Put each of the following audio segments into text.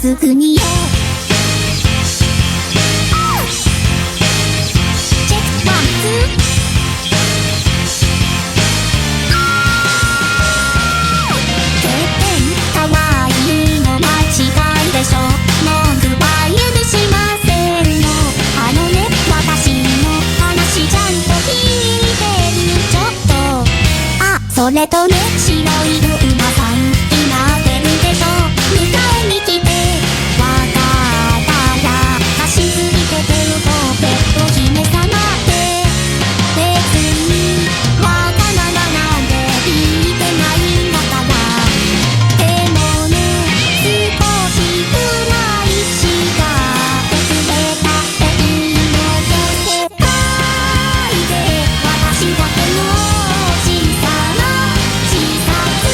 すぐによ。チェックワンツー。てっぺんかわいいの間違いでしょ。文句は許しませんの。あのね、私の話ちゃんと聞いてる。ちょっとそれとね、白い馬さん今出るでしょ。迎えに来てわかったら走り出てるとペット姫様って別にわがままなんて言ってないんだから。でもね、少しくらいしか遅れたっていいのよ。世界で私だけの小さな小さく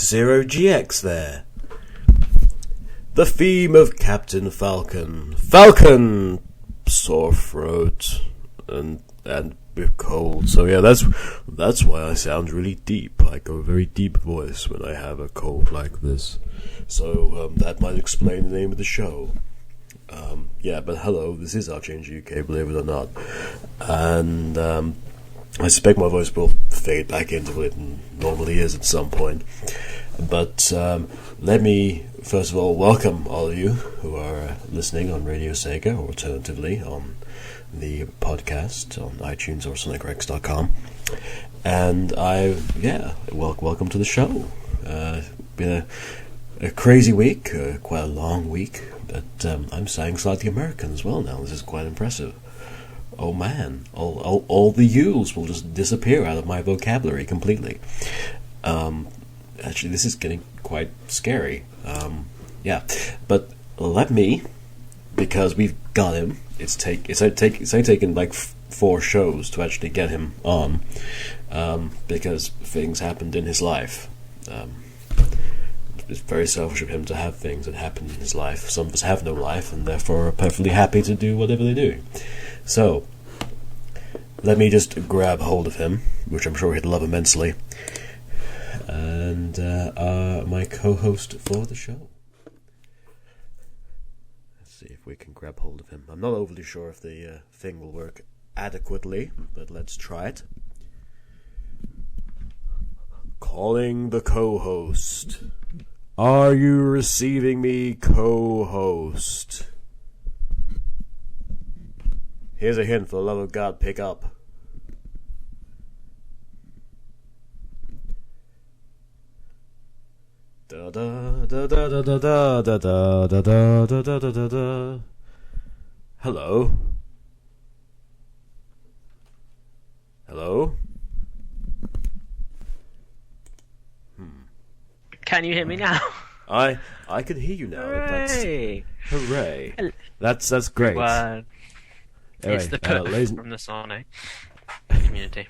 0GX there. The theme of Captain Falcon. Falcon! Sore throat. And cold. So yeah, that's why I sound really deep. I go very deep voice when I have a cold like this. So that might explain the name of the show. Yeah, but hello, this is AAUK, believe it or not. And I suspect my voice will fade back into what it normally is at some point. But let me, first of all, welcome all of you who are listening on Radio Sega, or alternatively on the podcast on iTunes or sonicrex.com. And welcome to the show. Been a crazy week, quite a long week, but I'm saying slightly American as well now. This is quite impressive. Oh man, all the U's will just disappear out of my vocabulary completely. Actually, this is getting quite scary. But let me, because we've got him. It's only taken like 4 shows to actually get him on, because things happened in his life. It's very selfish of him to have things that happen in his life. Some of us have no life, and therefore are perfectly happy to do whatever they do. So, let me just grab hold of him, which I'm sure he'd love immensely, and my co-host for the show. Let's see if we can grab hold of him. I'm not overly sure if the thing will work adequately, but let's try it. Calling the co-host. Are you receiving me, co-host? Here's a hint, for the love of God, pick up. Da da da da da da da da da da da da da da da. Hello? Hello? Can you hear me now? I can hear you now. Hooray! Hooray! That's great. Well, Anyway, it's the put from the Sonic community.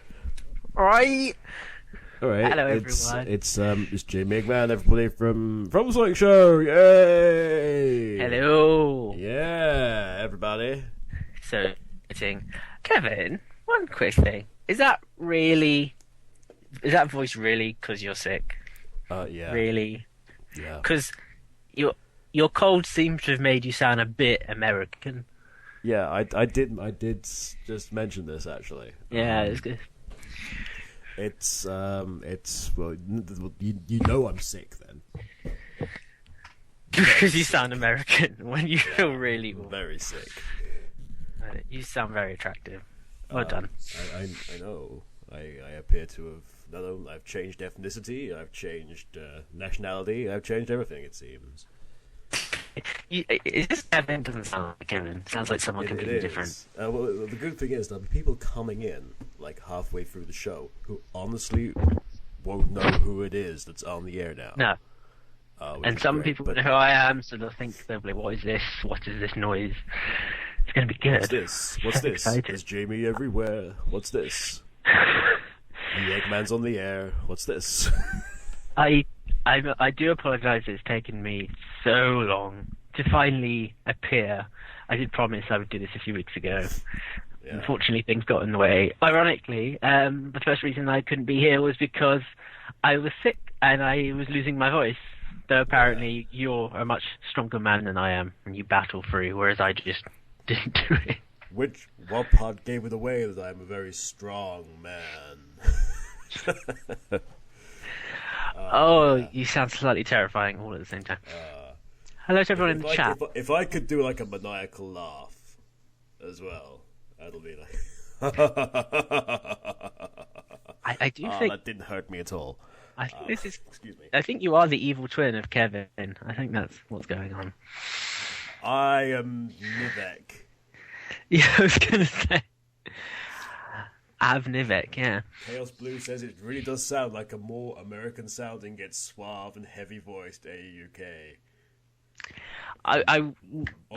Alright. Alright. Hello, everyone. It's Jamie McMahon, everybody from the Sonic Show. Yay! Hello. Yeah, everybody. So, Kevin, one quick thing. Is that voice really because you're sick? Yeah. Really? Yeah. Because your cold seems to have made you sound a bit American. Yeah, I did just mention this actually. Yeah, it's good. It's well, you know I'm sick then. Because you sound American when you feel really very sick. You sound very attractive. Well done. I know. I appear to have not only I've changed ethnicity, I've changed nationality, I've changed everything. It seems. Is this Kevin? Doesn't sound like Kevin. Sounds like someone completely different. Well, the good thing is there'll be people coming in like halfway through the show who honestly won't know who it is that's on the air now. No. And some people know who I am, so they'll think they'll be like, "What is this? What is this noise?" It's going to be good. What's this? What's this? There's Jamie everywhere. What's this? The Eggman's on the air. What's this? I do apologise. It's taken me so long to finally appear. I did promise I would do this a few weeks ago. Yeah. Unfortunately, things got in the way. Ironically, the first reason I couldn't be here was because I was sick and I was losing my voice. Though apparently you're a much stronger man than I am, and you battle through, whereas I just didn't do it. What part gave it away that I'm a very strong man? You sound slightly terrifying all at the same time. Hello to everyone in the chat. If I could do like a maniacal laugh as well, that'll be like... I do think... that didn't hurt me at all. I think this is... Excuse me. I think you are the evil twin of Kevin. I think that's what's going on. I am Nivek. Yeah, I was going to say... Nivek, yeah. Chaos Blue says it really does sound like a more American sounding, yet suave and heavy voiced AAUK. I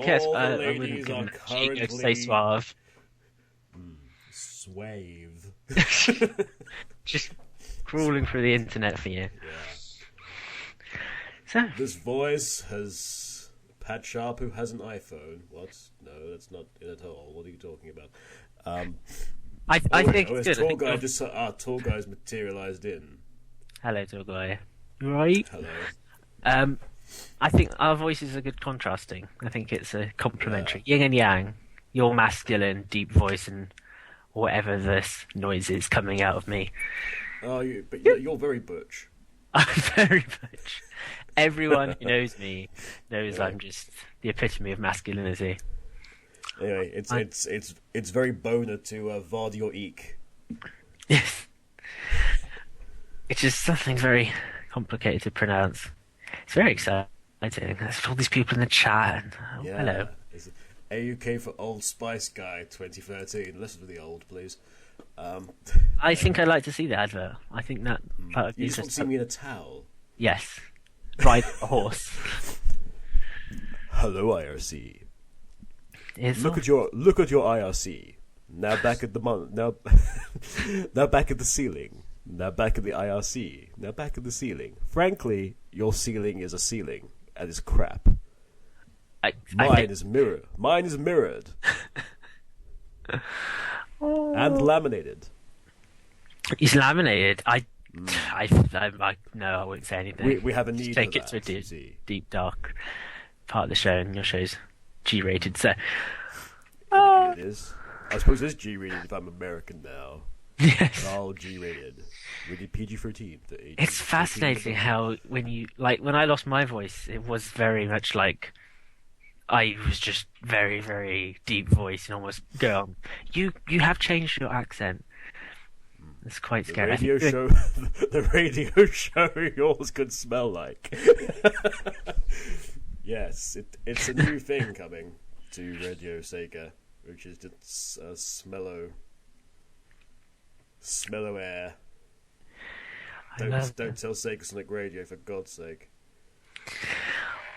guess all I the ladies are currently say suave. Swave. Just crawling through the internet for you. Yeah. So, This voice has Pat Sharp, who has an iPhone. What? No, that's not it at all. What are you talking about? I think it's good. I Tall think guy you're- just tall guy's materialized in. Hello, tall guy. You right? Hello. I think our voices are good contrasting. I think it's a complementary. Yin and yang. Your masculine, deep voice and whatever this noise is coming out of me. Oh, you're very butch. I'm very much. Everyone who knows me knows I'm just the epitome of masculinity. Anyway, it's very boner to vod your eek. Yes. It's just something very complicated to pronounce. It's very exciting. There's all these people in the chat. And, hello. Is it AUK for Old Spice Guy 2013. Listen to the old, please. I think I'd like to see the advert. I think that would be You just want to see interesting. me in a towel. Yes. Ride a horse. Hello, IRC. It's Look at your IRC. Now back at the now back at the ceiling. Now back at the IRC. Now back at the ceiling. Frankly, your ceiling is a ceiling, and it's crap. Mine is mirrored. Mine is mirrored and laminated. He's laminated. No, I wouldn't say anything. We have a Just need take for it that. to a you see. deep, dark part of the show, and your show's G-rated. So, It is. I suppose it's G-rated if I'm American now. yes. All G-rated. Rated PG-13. It's fascinating how when I lost my voice, it was very much like I was just very, very deep voice and almost go. You have changed your accent. It's quite scary. The radio show yours could smell like. Yes, it's a new thing coming to Radio Sega, which is just smello air. Don't tell Sega Sonic Radio, for God's sake.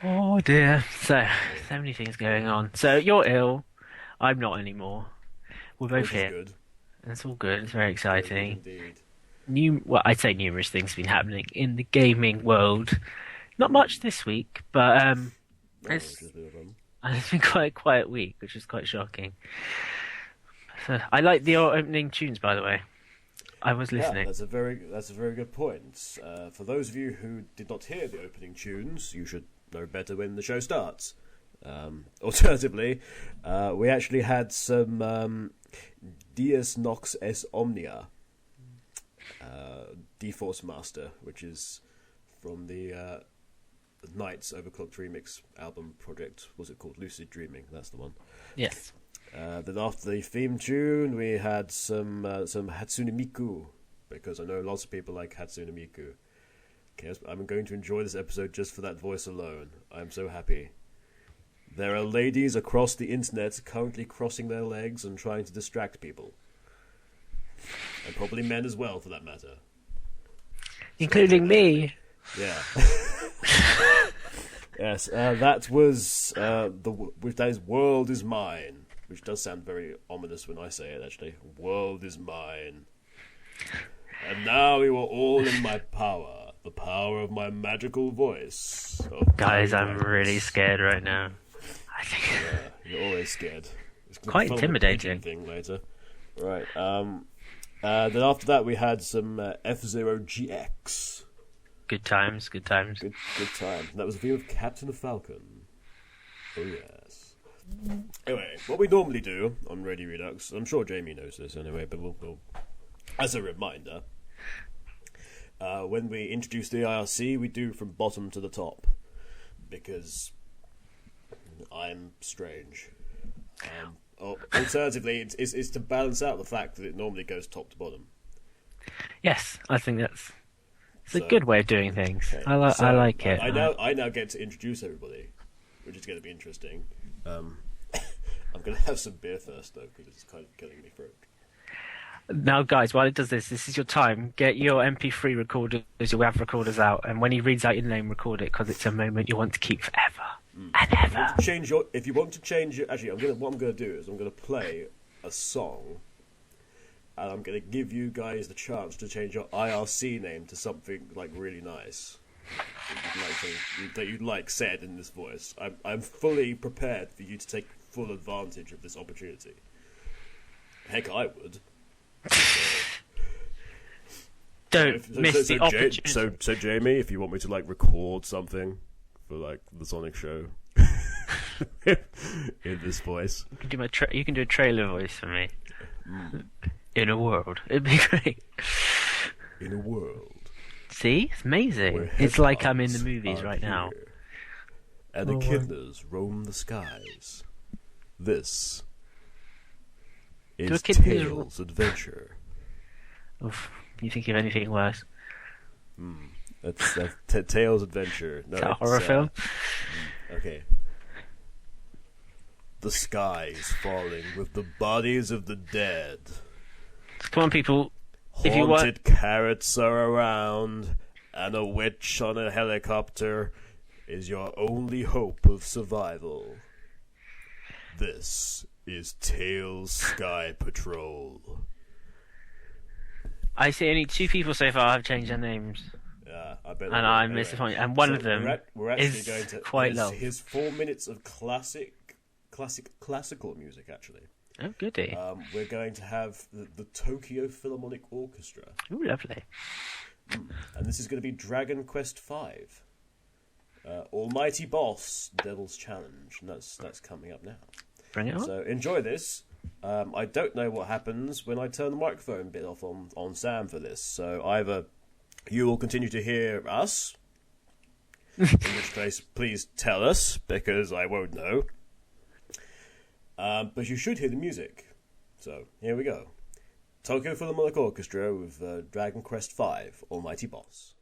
Oh dear. So many things going on. So you're ill. I'm not anymore. We're both Which is here. good. It's all good. It's very exciting. Indeed. I'd say numerous things have been happening in the gaming world. Not much this week, but it's been quite a quiet week, which is quite shocking. So, I like the opening tunes, by the way. I was listening. Yeah, that's a very good point. For those of you who did not hear the opening tunes, you should know better when the show starts. Alternatively, we actually had some Dies Nox es Omnia, D-Force Master, which is from the Knights Overclocked Remix album project. Was it called Lucid Dreaming? That's the one. Yes. Then after the theme tune, we had some Hatsune Miku, because I know lots of people like Hatsune Miku. Okay, I'm going to enjoy this episode just for that voice alone. I'm so happy. There are ladies across the internet currently crossing their legs and trying to distract people. And probably men as well, for that matter. Including me. Yeah. Yes, that was that is World Is Mine, which does sound very ominous when I say it, actually. World is mine. And now you are all in my power, the power of my magical voice. Guys, I'm really scared right now. I think Yeah, you're always scared. It's Quite intimidating. Thing later. Right. Then after that we had some F-Zero GX. good times. Good time. That was a theme of Captain Falcon. Oh yes. Anyway, what we normally do on Radio Redux, I'm sure Jamie knows this anyway, but we'll as a reminder, when we introduce the IRC, we do from bottom to the top, because I'm strange. Alternatively, it's to balance out the fact that it normally goes top to bottom. Yes, I think it's a good way of doing things. Okay. I like it. I now get to introduce everybody, which is going to be interesting. I'm going to have some beer first, though, because it's kind of killing me throat. Now, guys, while it does this is your time. Get your MP3 recorders, your WAV recorders out, and when he reads out your name, record it, because it's a moment you want to keep forever and ever. If you want to change it, actually, what I'm going to do is I'm going to play a song, and I'm going to give you guys the chance to change your IRC name to something like really nice. that you'd like said in this voice. I'm fully prepared for you to take full advantage of this opportunity. Heck, I would. Don't miss the opportunity. So Jamie, if you want me to like record something for like the Sonic show in this voice, you can do a trailer voice for me. In a world, it'd be great. In a world. See, it's amazing. It's like I'm in the movies right now. And echidnas roam the skies. This is Tails' Adventure. Oof, you think of anything worse? That's Tails' Adventure. No, is that a horror film? Okay. The sky is falling with the bodies of the dead. Come on, people. If you Haunted carrots are around, and a witch on a helicopter is your only hope of survival. This is Tails Sky Patrol. I see only 2 people so far have changed their names. Yeah, I bet. And I'm disappointed. And one of them we're actually is going to, quite low. Here's 4 minutes of classical music, actually. Oh, goody. We're going to have the Tokyo Philharmonic Orchestra. Oh, lovely. And this is going to be Dragon Quest V. Almighty Boss, Devil's Challenge. And that's coming up now. Bring it on. So enjoy this. I don't know what happens when I turn the microphone bit off on Sam for this. So either you will continue to hear us, in which case please tell us, because I won't know. But you should hear the music. So, here we go. Tokyo Philharmonic Orchestra with Dragon Quest V, Almighty Boss.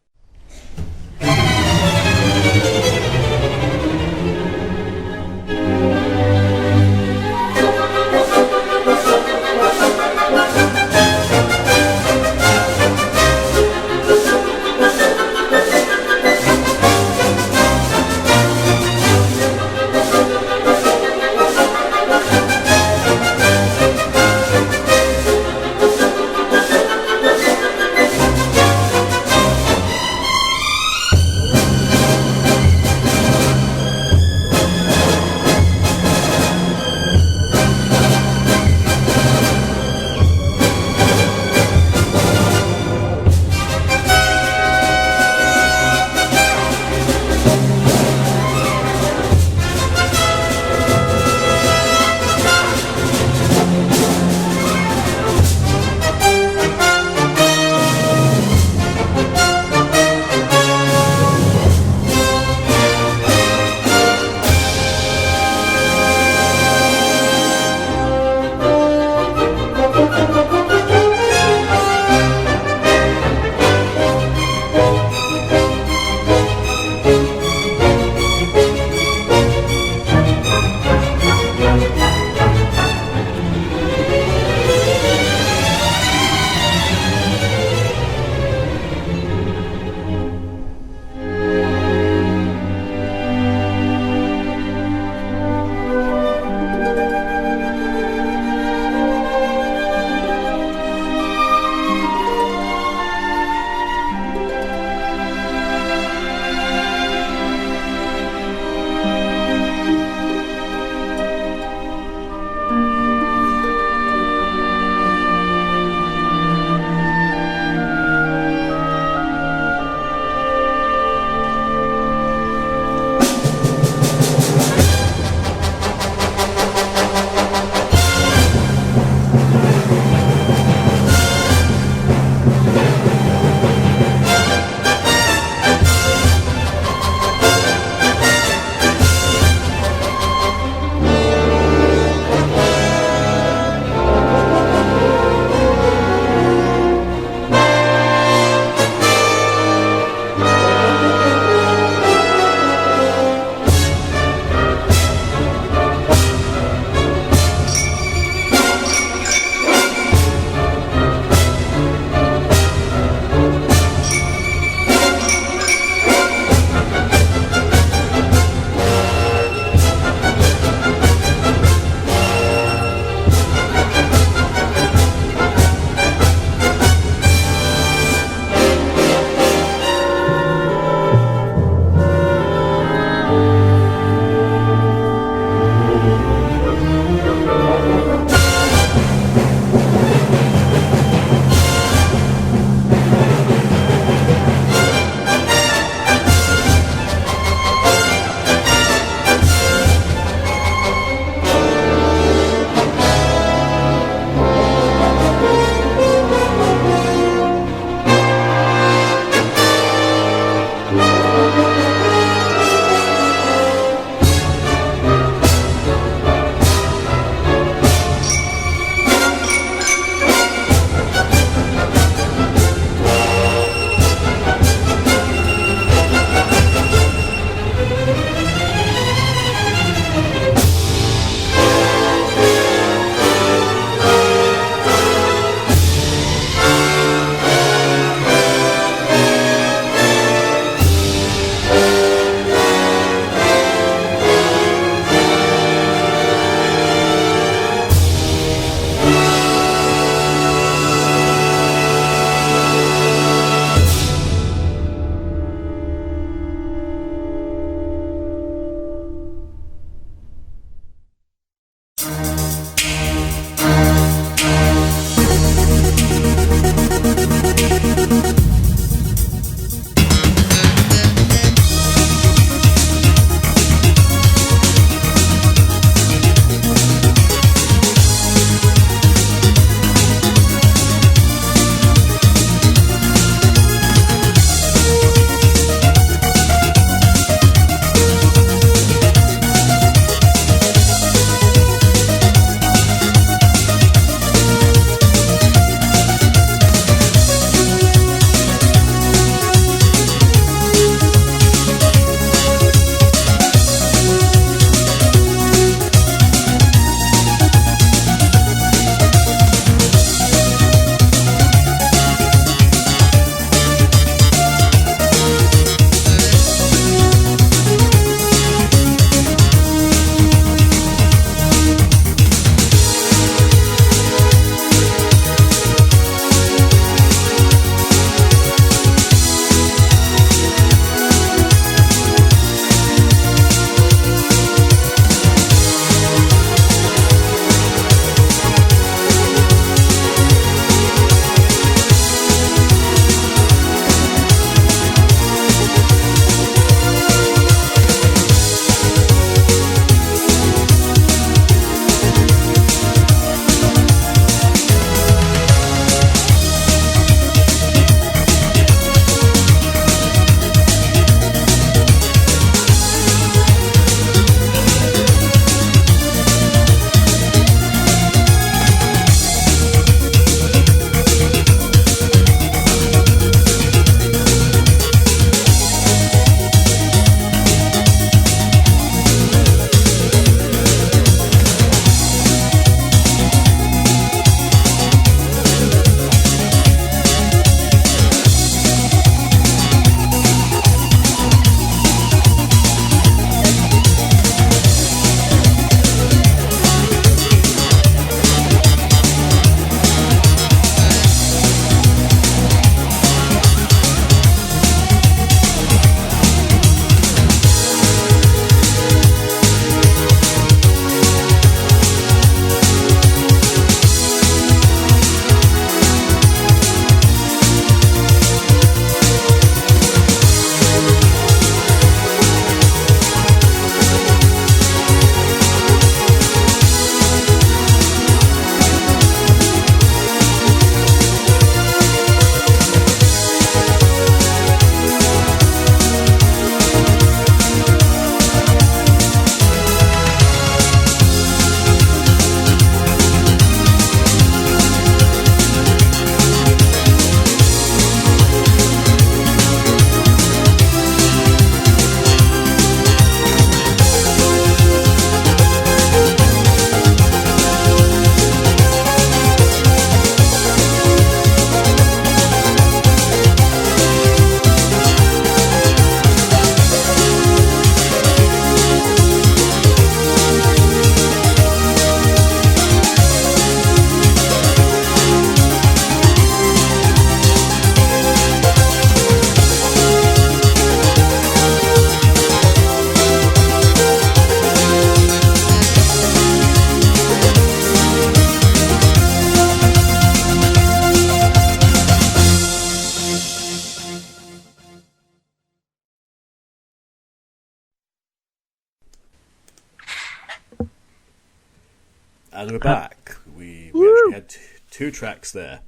And we're back. We actually had two tracks there.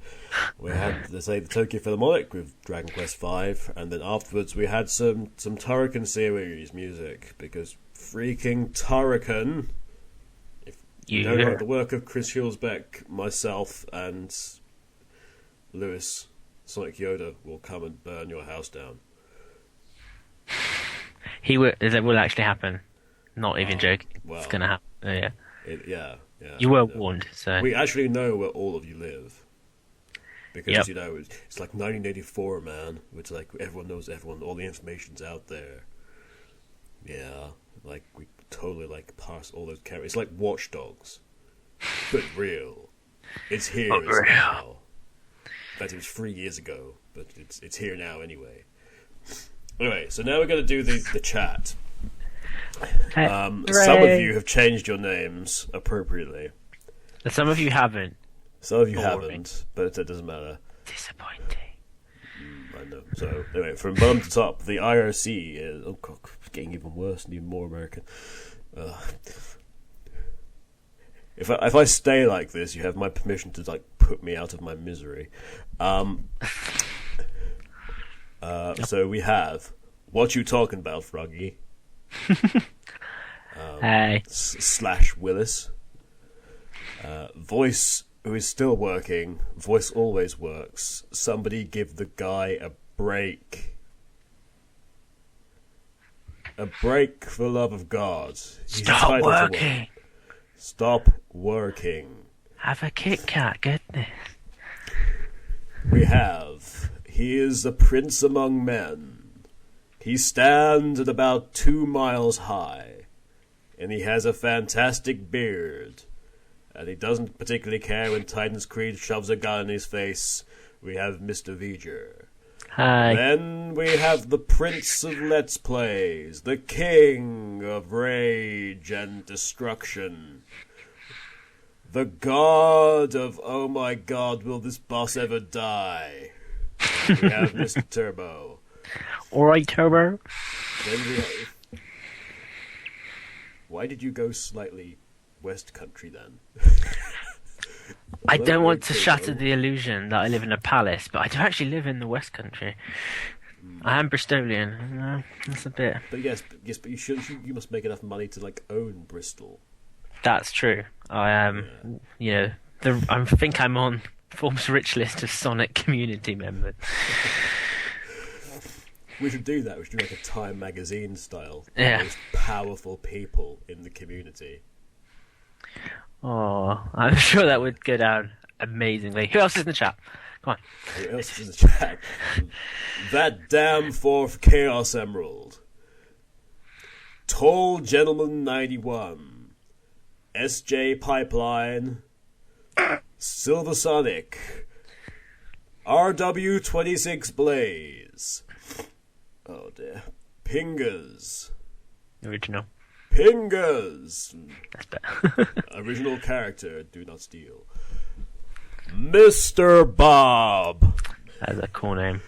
We had, let's say, the Tokyo Philharmonic with Dragon Quest V, and then afterwards we had some Turrican series music, because freaking Turrican, if you don't know the work of Chris Hulsbeck, myself, and Lewis, Sonic Yoda, will come and burn your house down. That will actually happen. Not even joking. Well, it's going to happen. Yeah. You were warned, so... We actually know where all of you live. Because, you know, it's like 1984, man. It's like everyone knows everyone. All the information's out there. Yeah. Like, we totally, like, parse all those characters. It's like Watch Dogs. But real. It's here. It's now. In fact, it was 3 years ago. But it's here now anyway. Anyway, so now we're going to do the chat. Some of you have changed your names appropriately. Some of you haven't. Some of you haven't, but that doesn't matter. Disappointing. I know. So, anyway, from bottom to top, the IRC is... Oh, God, it's getting even worse and even more American. If I stay like this, you have my permission to, like, put me out of my misery. So we have... What You Talking About, Froggy? Hey. Slash Willis. Voice, who is still working. Voice always works. Somebody give the guy a break. A break, for the love of God. He's Stop working. Stop working. Have a Kit Kat, goodness. We have... He is a prince among men. He stands at about 2 miles high, and he has a fantastic beard, and he doesn't particularly care when Titan's Creed shoves a gun in his face. We have Mr. V'ger. Hi. Then we have the Prince of Let's Plays, the King of Rage and Destruction, the God of Oh my God, will this boss ever die? We have Mr. Turbo. Alright, Turbo. Then we have... Why did you go slightly West Country then? I don't want to shatter the illusion that I live in a palace, but I do actually live in the West Country. I am Bristolian. No, that's a bit... But but you must make enough money to, like, own Bristol. That's true. I am, I think I'm on Forbes' rich list of Sonic community members. We should do that. We should do like a Time magazine style. Yeah. The most powerful people in the community. Oh, I'm sure that would go down amazingly. Who else is in the chat? Come on. Who else is in the chat? That damn fourth Chaos Emerald. Tall Gentleman 91. SJ Pipeline. Silver Sonic. RW26 Blaze. Oh dear. Pingers. Original. Pingers. That's better. Original character, do not steal. Mr. Bob. That's a cool name.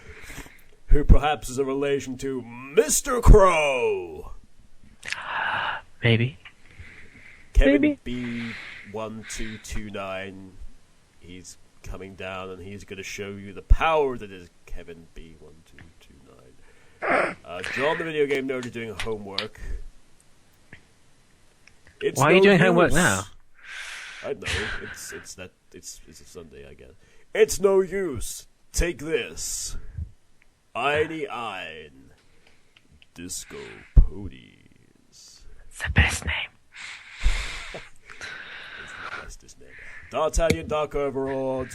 Who perhaps is a relation to Mr. Crow. Maybe. Kevin B1229. He's coming down and he's going to show you the power that is Kevin B1229. John the Video Game Nerd is doing homework. Why are you doing homework now? I don't know. It's a Sunday, I guess. It's no use. Take this. Ein. Disco Podies. It's the best name. It's the bestest name. D'Artagnan, Dark Overlord,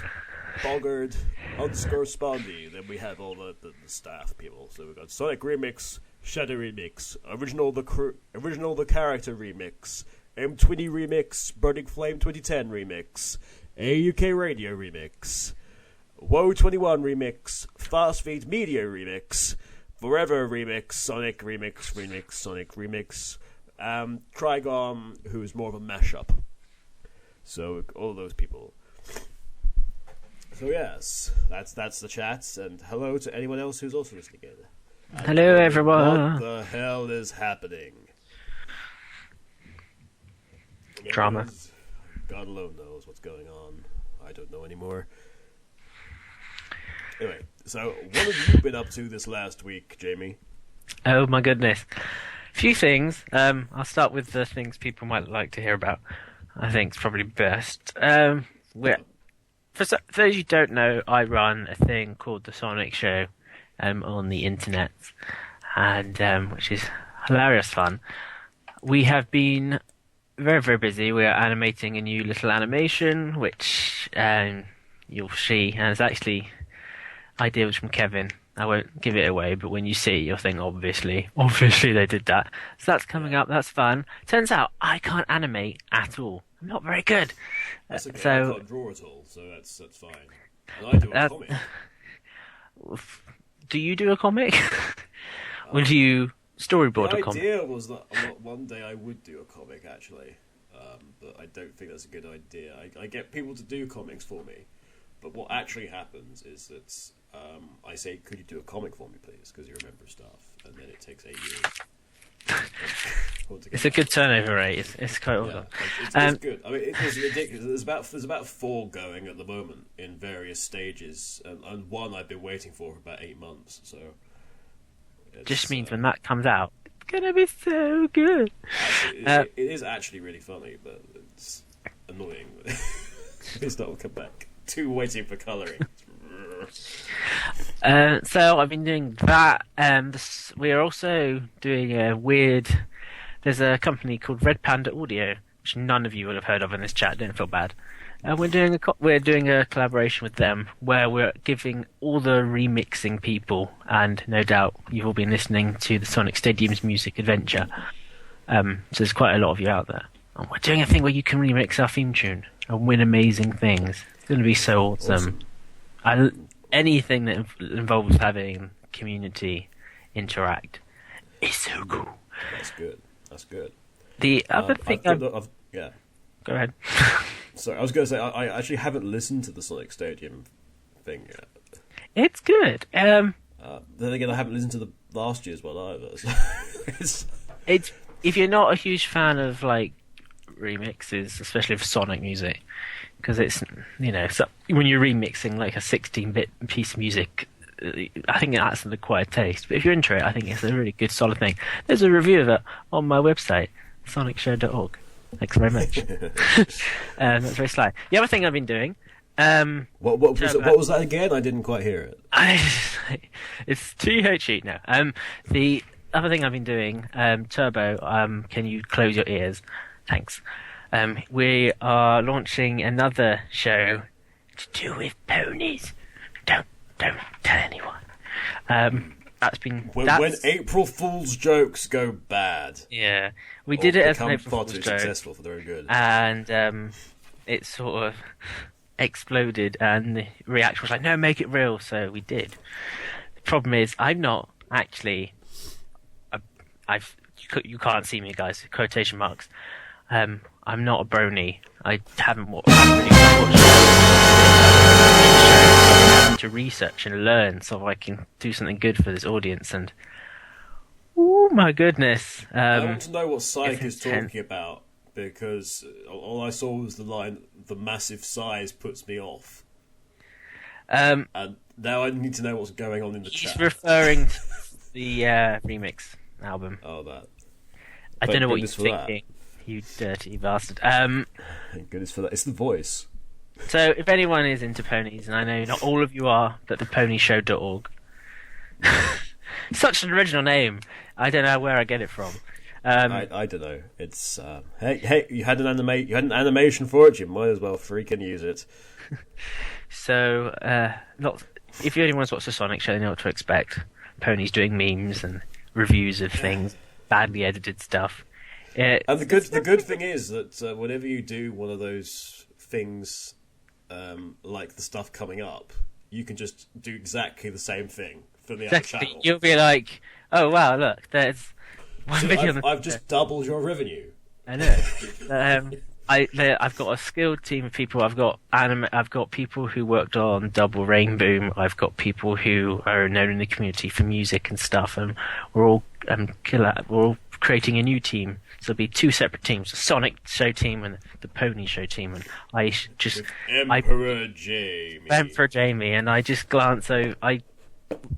Bogard, _Spondy. Then we have all the staff people. So we've got Sonic Remix, Shadow Remix, Original the Character Remix, M20 Remix, Burning Flame 2010 Remix, AAUK Radio Remix, Woe 21 Remix, Fast Feed Media Remix, Forever Remix, Sonic Remix, Sonic Remix, Trigon, who is more of a mashup. So all those people. So yes, that's the chats, and hello to anyone else who's also listening in. And hello everyone. What the hell is happening? Drama. God alone knows what's going on. I don't know anymore. Anyway, so what have you been up to this last week, Jamie? Oh my goodness. Few things. I'll start with the things people might like to hear about. I think it's probably best. For those who don't know, I run a thing called The Sonic Show on the internet, and which is hilarious fun. We have been very, very busy. We are animating a new little animation, which you'll see, and it's actually ideas from Kevin. I won't give it away, but when you see it, you'll think, obviously they did that. So that's coming up. That's fun. Turns out I can't animate at all. I'm not very good. That's okay. So I can't draw at all, so that's fine. And I do a comic. Do you do a comic? Or do you storyboard a comic? The idea was that one day I would do a comic, actually. But I don't think that's a good idea. I get people to do comics for me. But what actually happens is that I say, could you do a comic for me, please? Because you remember stuff. And then it takes 8 years. It's a good turnover rate. It's quite awesome. It's good. I mean, it's ridiculous. There's about 4 going at the moment in various stages. And one I've been waiting for about 8 months. So just means when that comes out, it's going to be so good. Actually, it is actually really funny, but it's annoying. It's not come back. 2 waiting for colouring. So I've been doing that. We are also doing a weird. There's a company called Red Panda Audio, which none of you will have heard of in this chat. Don't feel bad. We're doing a collaboration with them where we're giving all the remixing people, and no doubt you've all been listening to the Sonic Stadium's Music Adventure. So there's quite a lot of you out there. And we're doing a thing where you can remix our theme tune and win amazing things. It's going to be so awesome. Anything that involves having community interact is so cool. That's good. The other thing yeah. Go ahead. Sorry, I was going to say, I actually haven't listened to the Sonic Stadium thing yet. It's good. Then again, I haven't listened to the last year's one either. So it's if you're not a huge fan of like remixes, especially of Sonic music, because it's so when you're remixing like a 16-bit piece of music, I think that's an acquired taste. But if you're into it, I think it's a really good, solid thing. There's a review of it on my website, sonicshow.org. Thanks very much. That's very sly. The other thing I've been doing. What was that again? I didn't quite hear it. It's THE now. The other thing I've been doing, Turbo. Can you close your ears? Thanks. We are launching another show to do with ponies. Don't tell anyone. That's been when April Fool's jokes go bad. Yeah, we did it as an April far Fool's too joke, successful for their own good, and it sort of exploded, and the reaction was like, "No, make it real." So we did. The problem is, I'm not actually. You can't see me, guys. Quotation marks. I'm not a brony. I haven't really watched to research and learn so I can do something good for this audience. And oh my goodness! I want to know what Psych is talking about, because all I saw was the line, "The massive size puts me off." And now I need to know what's going on in the chat. He's referring to the remix album. Oh, that. I don't know what you're thinking. You dirty bastard. Thank goodness for that. It's the voice. So, if anyone is into ponies, and I know not all of you are, but theponyshow.org. Such an original name. I don't know where I get it from. I don't know. It's hey, you had an animation for it. You might as well freaking use it. So, if anyone's watched the Sonic Show, they know what to expect. Ponies doing memes and reviews of things, badly edited stuff. And the good thing is that whenever you do one of those things, like the stuff coming up, you can just do exactly the same thing for the other channel. You'll be like, "Oh wow, look, there's one video." I've just doubled your revenue. I know. I've got a skilled team of people. I've got people who worked on Double Rainboom. I've got people who are known in the community for music and stuff, and we're all creating a new team. So there'll be two separate teams: the Sonic Show team and the Pony Show team. And I just Emperor Jamie, and I just glance over. I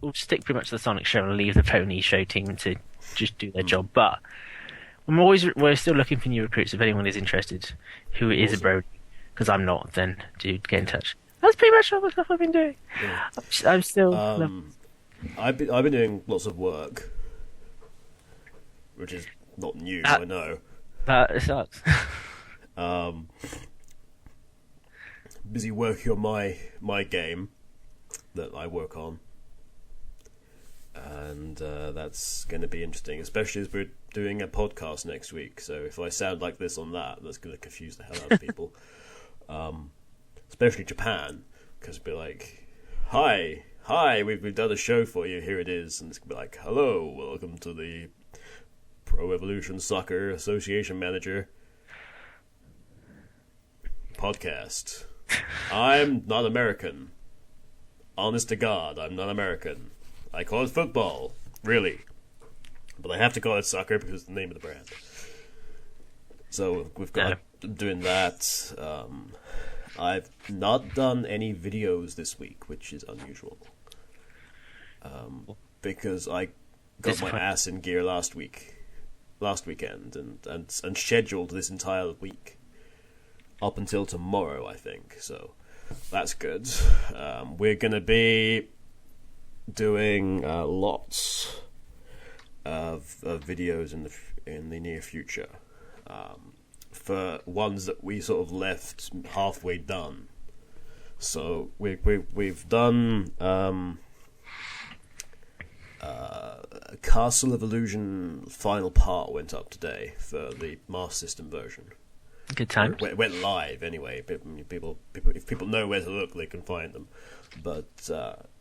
will stick pretty much to the Sonic Show and leave the Pony Show team to just do their job. But we're still looking for new recruits. If anyone is interested, who is a Brody, because I'm not, then do get in touch. That's pretty much all the stuff I've been doing. Yeah. I'm still. I've been doing lots of work, which is not new. I know. That sucks. Busy working on my game that I work on, and that's going to be interesting, especially as we're doing a podcast next week. So if I sound like this on that's going to confuse the hell out of people, especially Japan, because it'll be like, hi, we've done a show for you, here it is, and it's going to be like, hello, welcome to the Pro Evolution Soccer Association Manager podcast. I'm not American. Honest to God, I'm not American. I call it football, really. But I have to call it soccer because it's the name of the brand. So we've got doing that. I've not done any videos this week, which is unusual. Because I got my ass in gear last weekend, and scheduled this entire week up until tomorrow, I think. So that's good. We're gonna be doing lots of videos in the near future, for ones that we sort of left halfway done. So we've done Castle of Illusion final part went up today for the Master System version. Good time. It went live anyway. People, if people know where to look, they can find them. But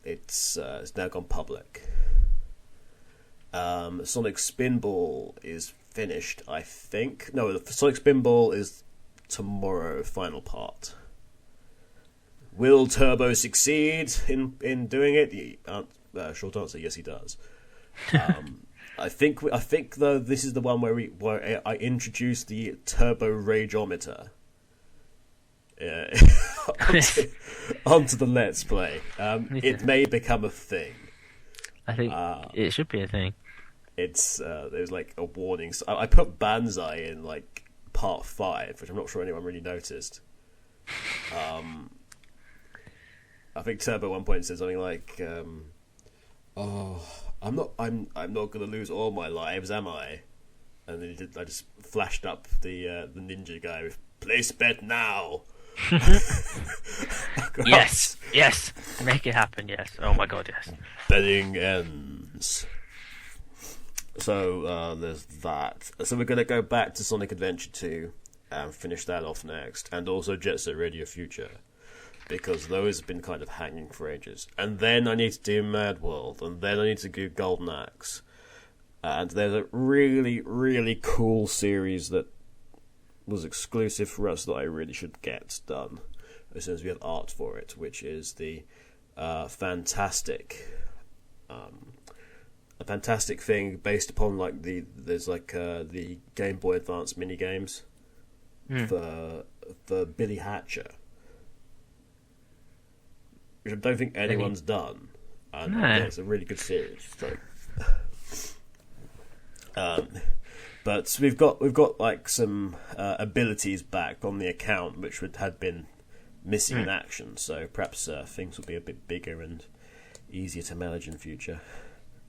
it's now gone public. Sonic Spinball is finished, I think. No, the Sonic Spinball is tomorrow, final part. Will Turbo succeed in doing it? Short answer: yes, he does. I think though this is the one where I introduced the Turbo Rageometer onto the Let's Play. It may become a thing. I think it should be a thing. There's like a warning. So I put Banzai in like part 5, which I'm not sure anyone really noticed. I think Turbo at one point said something like, I'm not going to lose all my lives, am I? And then I just flashed up the ninja guy with place bet now. Yes, make it happen. Yes. Oh my God, yes. Betting ends. So there's that. So we're going to go back to Sonic Adventure 2 and finish that off next, and also Jet Set Radio Future, because those have been kind of hanging for ages. And then I need to do Mad World, and then I need to do Golden Axe. And there's a really, really cool series that was exclusive for us that I really should get done as soon as we have art for it, which is the fantastic thing based upon like the Game Boy Advance mini games for Billy Hatcher, which I don't think anyone's done, and yeah, it's a really good series. So, but we've got like some abilities back on the account which had been missing in action. So perhaps things will be a bit bigger and easier to manage in the future.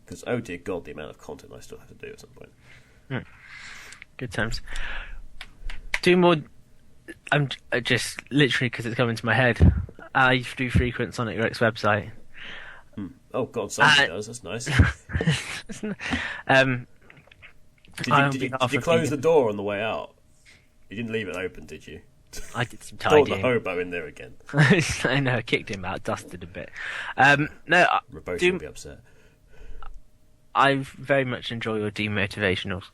Because oh dear God, the amount of content I still have to do at some point. Good times. Two more. I'm just literally because it's coming to my head. I do frequent Sonic Rex website. Oh God, somebody does. That's nice. Did you close the door on the way out? You didn't leave it open, did you? I did some tidying. Brought the hobo in there again. I know, I kicked him out, dusted a bit. No, Roboto will be upset. I very much enjoy your demotivationals.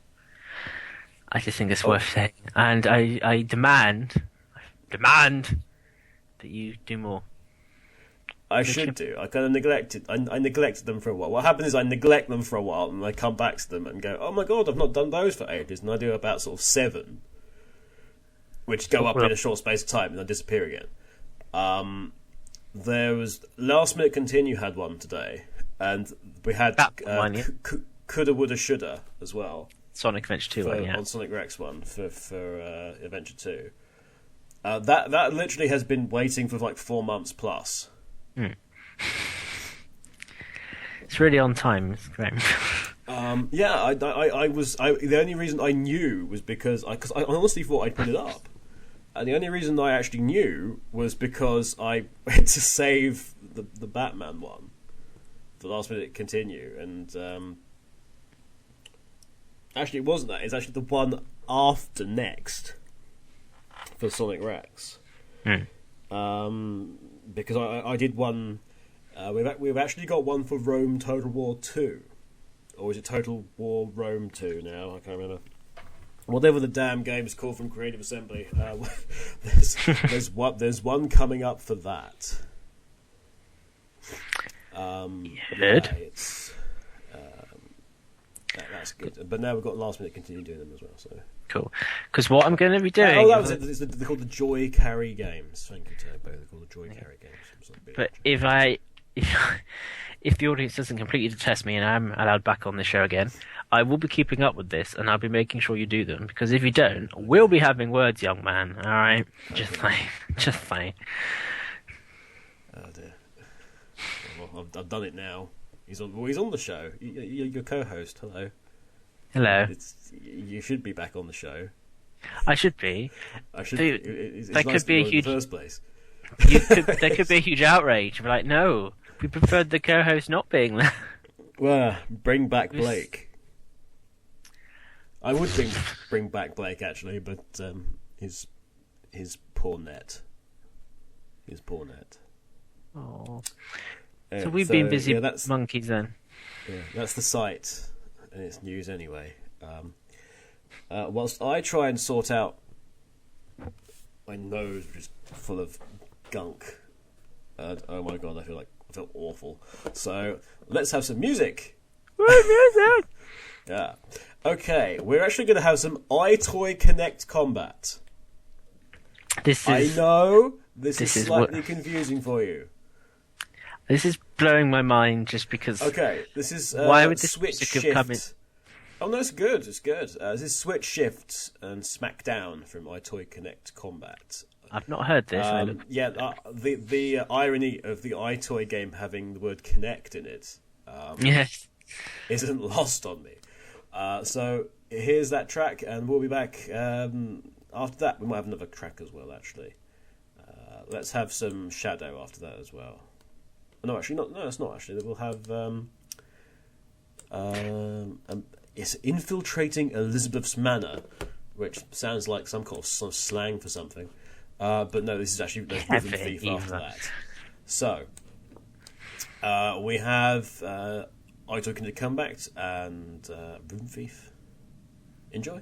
I just think it's worth saying, and I demand that you do more. I should do. I kind of neglected. I neglected them for a while. What happens is I neglect them for a while, and I come back to them and go, "Oh my god, I've not done those for ages." And I do about sort of 7, which go up in a short space of time, and then disappear again. There was Last Minute Continue had one today, and we had Coulda Woulda Shoulda as well. Sonic Adventure 2 one, yeah. On Sonic Rex one for Adventure 2. That literally has been waiting for like 4 months plus. It's really on time. It's great. Yeah, the only reason I knew was because I honestly thought I'd put it up, and the only reason I actually knew was because I went to save the Batman one for Last Minute Continue, and actually it wasn't that. It's actually the one after next for Sonic Rex. Because I did one. We've actually got one for Rome Total War 2, or is it Total War Rome 2 now? I can't remember. Whatever the damn game is called from Creative Assembly. There's one coming up for that. Good. That's good. But now we've got Last Minute Continue doing them as well. So cool. Because what I'm going to be doing. Oh, that was it. They're called the Joy Carry games. Thank you, Turbo. They're called the Joy Carry games. But if the audience doesn't completely detest me and I'm allowed back on the show again, I will be keeping up with this and I'll be making sure you do them. Because if you don't, we'll be having words, young man. All right, just fine. Oh dear. Well, I've done it now. He's on the show. You're your co-host. Hello. You should be back on the show. I should be. It's that nice could be a huge. In the first place. There could be a huge outrage. We're like, no, we preferred the co-host not being there. Well, bring back Blake. I would bring back Blake actually, but his poor net. Oh. So we've been busy monkeys then. Yeah, that's the site, and it's news anyway. Whilst I try and sort out my nose, which is full of gunk. Oh my god, I feel awful. So let's have some music. Music. Yeah. Okay, we're actually going to have some iToy Connect combat. I know this is slightly confusing for you. This is blowing my mind just because. Okay, this is why would this Switch Shift have come in? Oh no, it's good. It's good. This is Switch Shift and Smackdown from iToy Connect Combat. I've not heard this. The irony of the iToy game having the word Connect in it, yes, isn't lost on me. So here's that track, and we'll be back after that. We might have another track as well. Actually, let's have some Shadow after that as well. No, actually, not. No, it's not actually. We'll have. It's Infiltrating Elizabeth's Manor, which sounds like some kind of slang for something. But no, this is actually Rhythm Thief after that. So, we have iToy Connect Comeback and Rhythm Thief. Enjoy.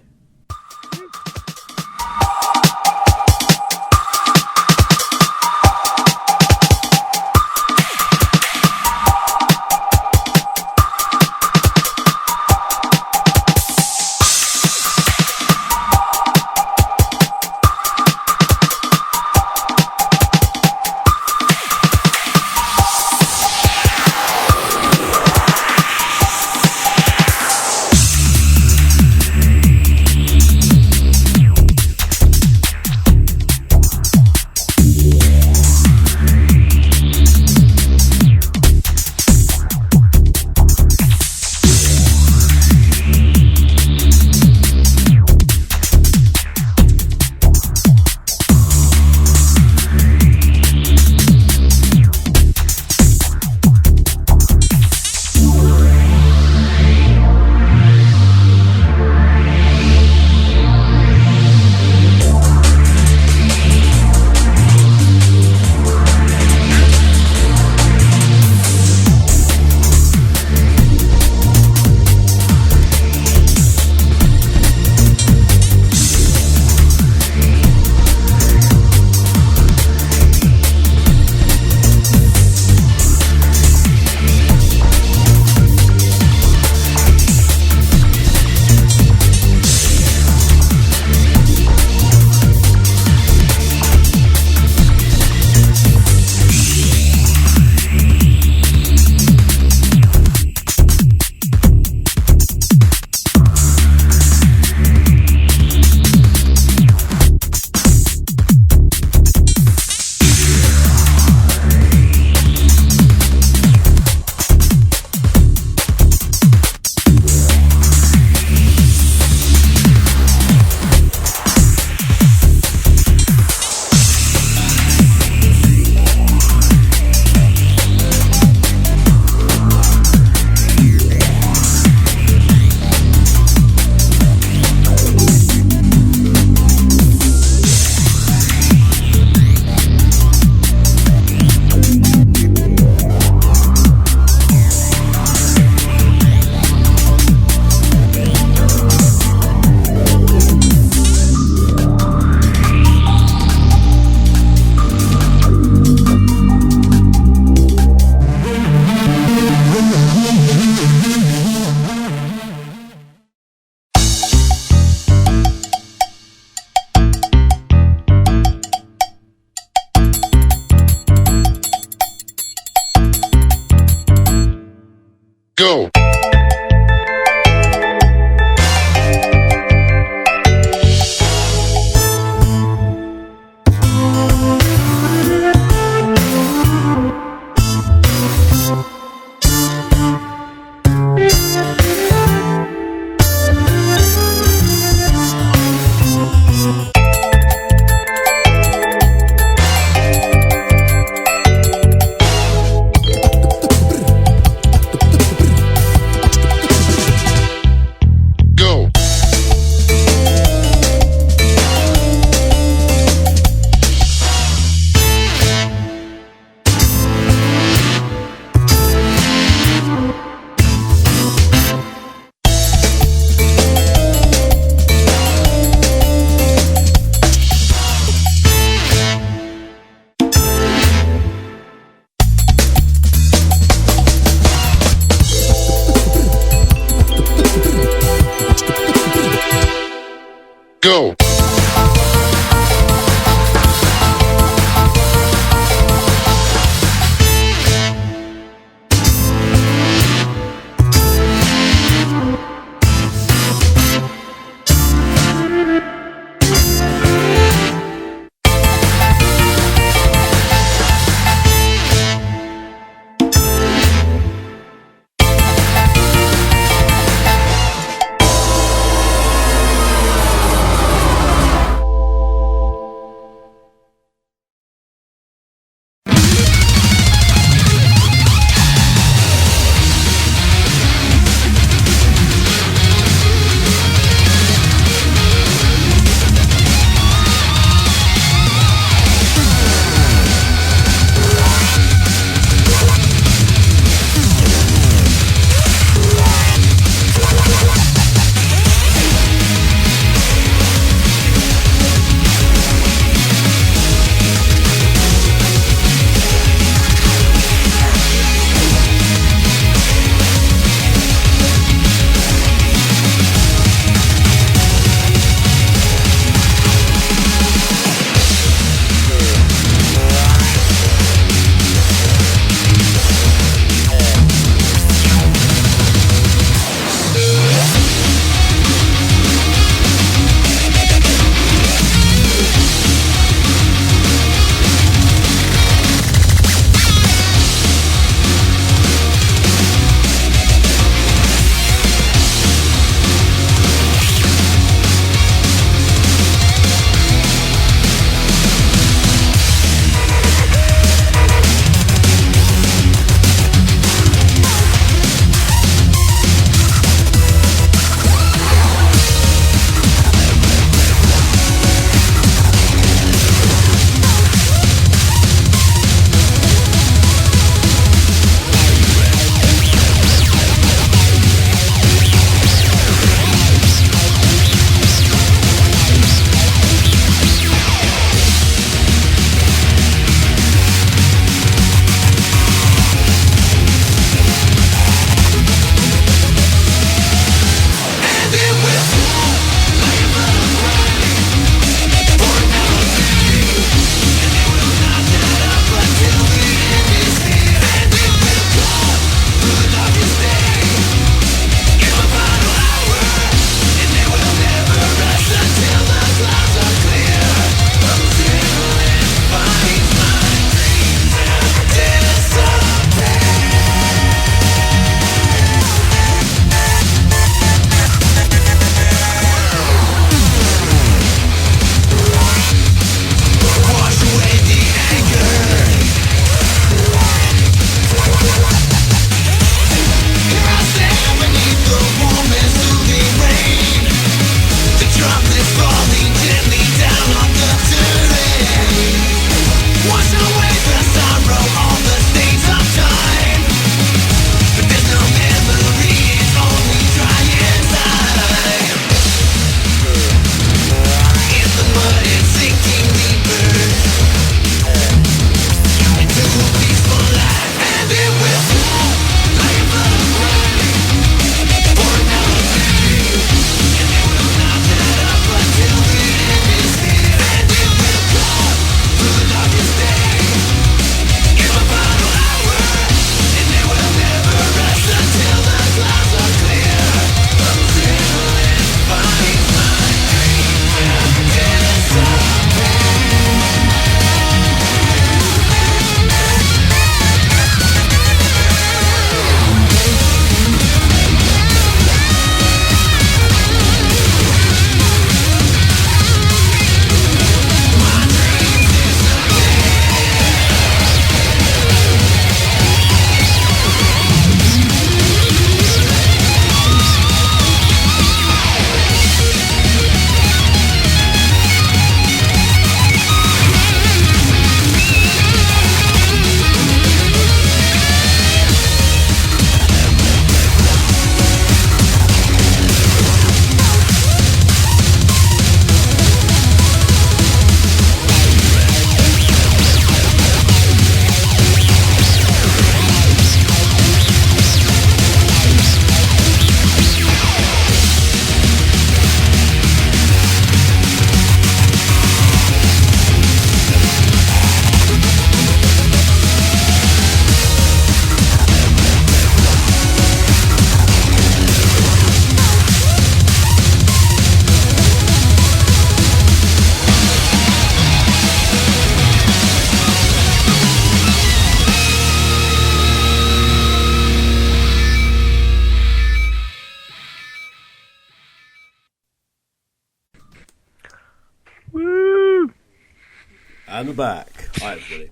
And we're back. Hi, everybody.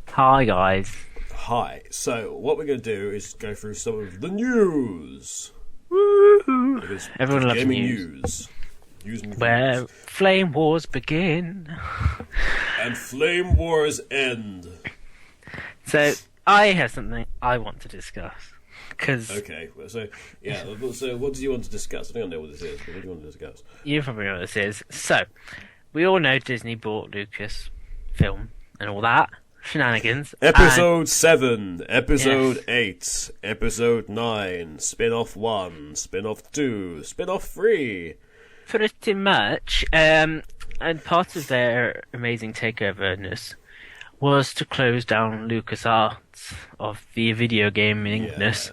Hi, guys. Hi. So, what we're going to do is go through some of the news. Woo! Because Everyone loves gaming news. Where flame wars begin. And flame wars end. So, I have something I want to discuss. Okay, so what do you want to discuss? I don't know what this is, but what do you want to discuss? You probably know what this is. So, we all know Disney bought Lucasfilm and all that. Shenanigans. Episode 7, Episode 8, Episode 9, Spin-off 1, Spin-off 2, Spin-off 3. Pretty much. And part of their amazing takeoverness was to close down LucasArts of the video gamingness.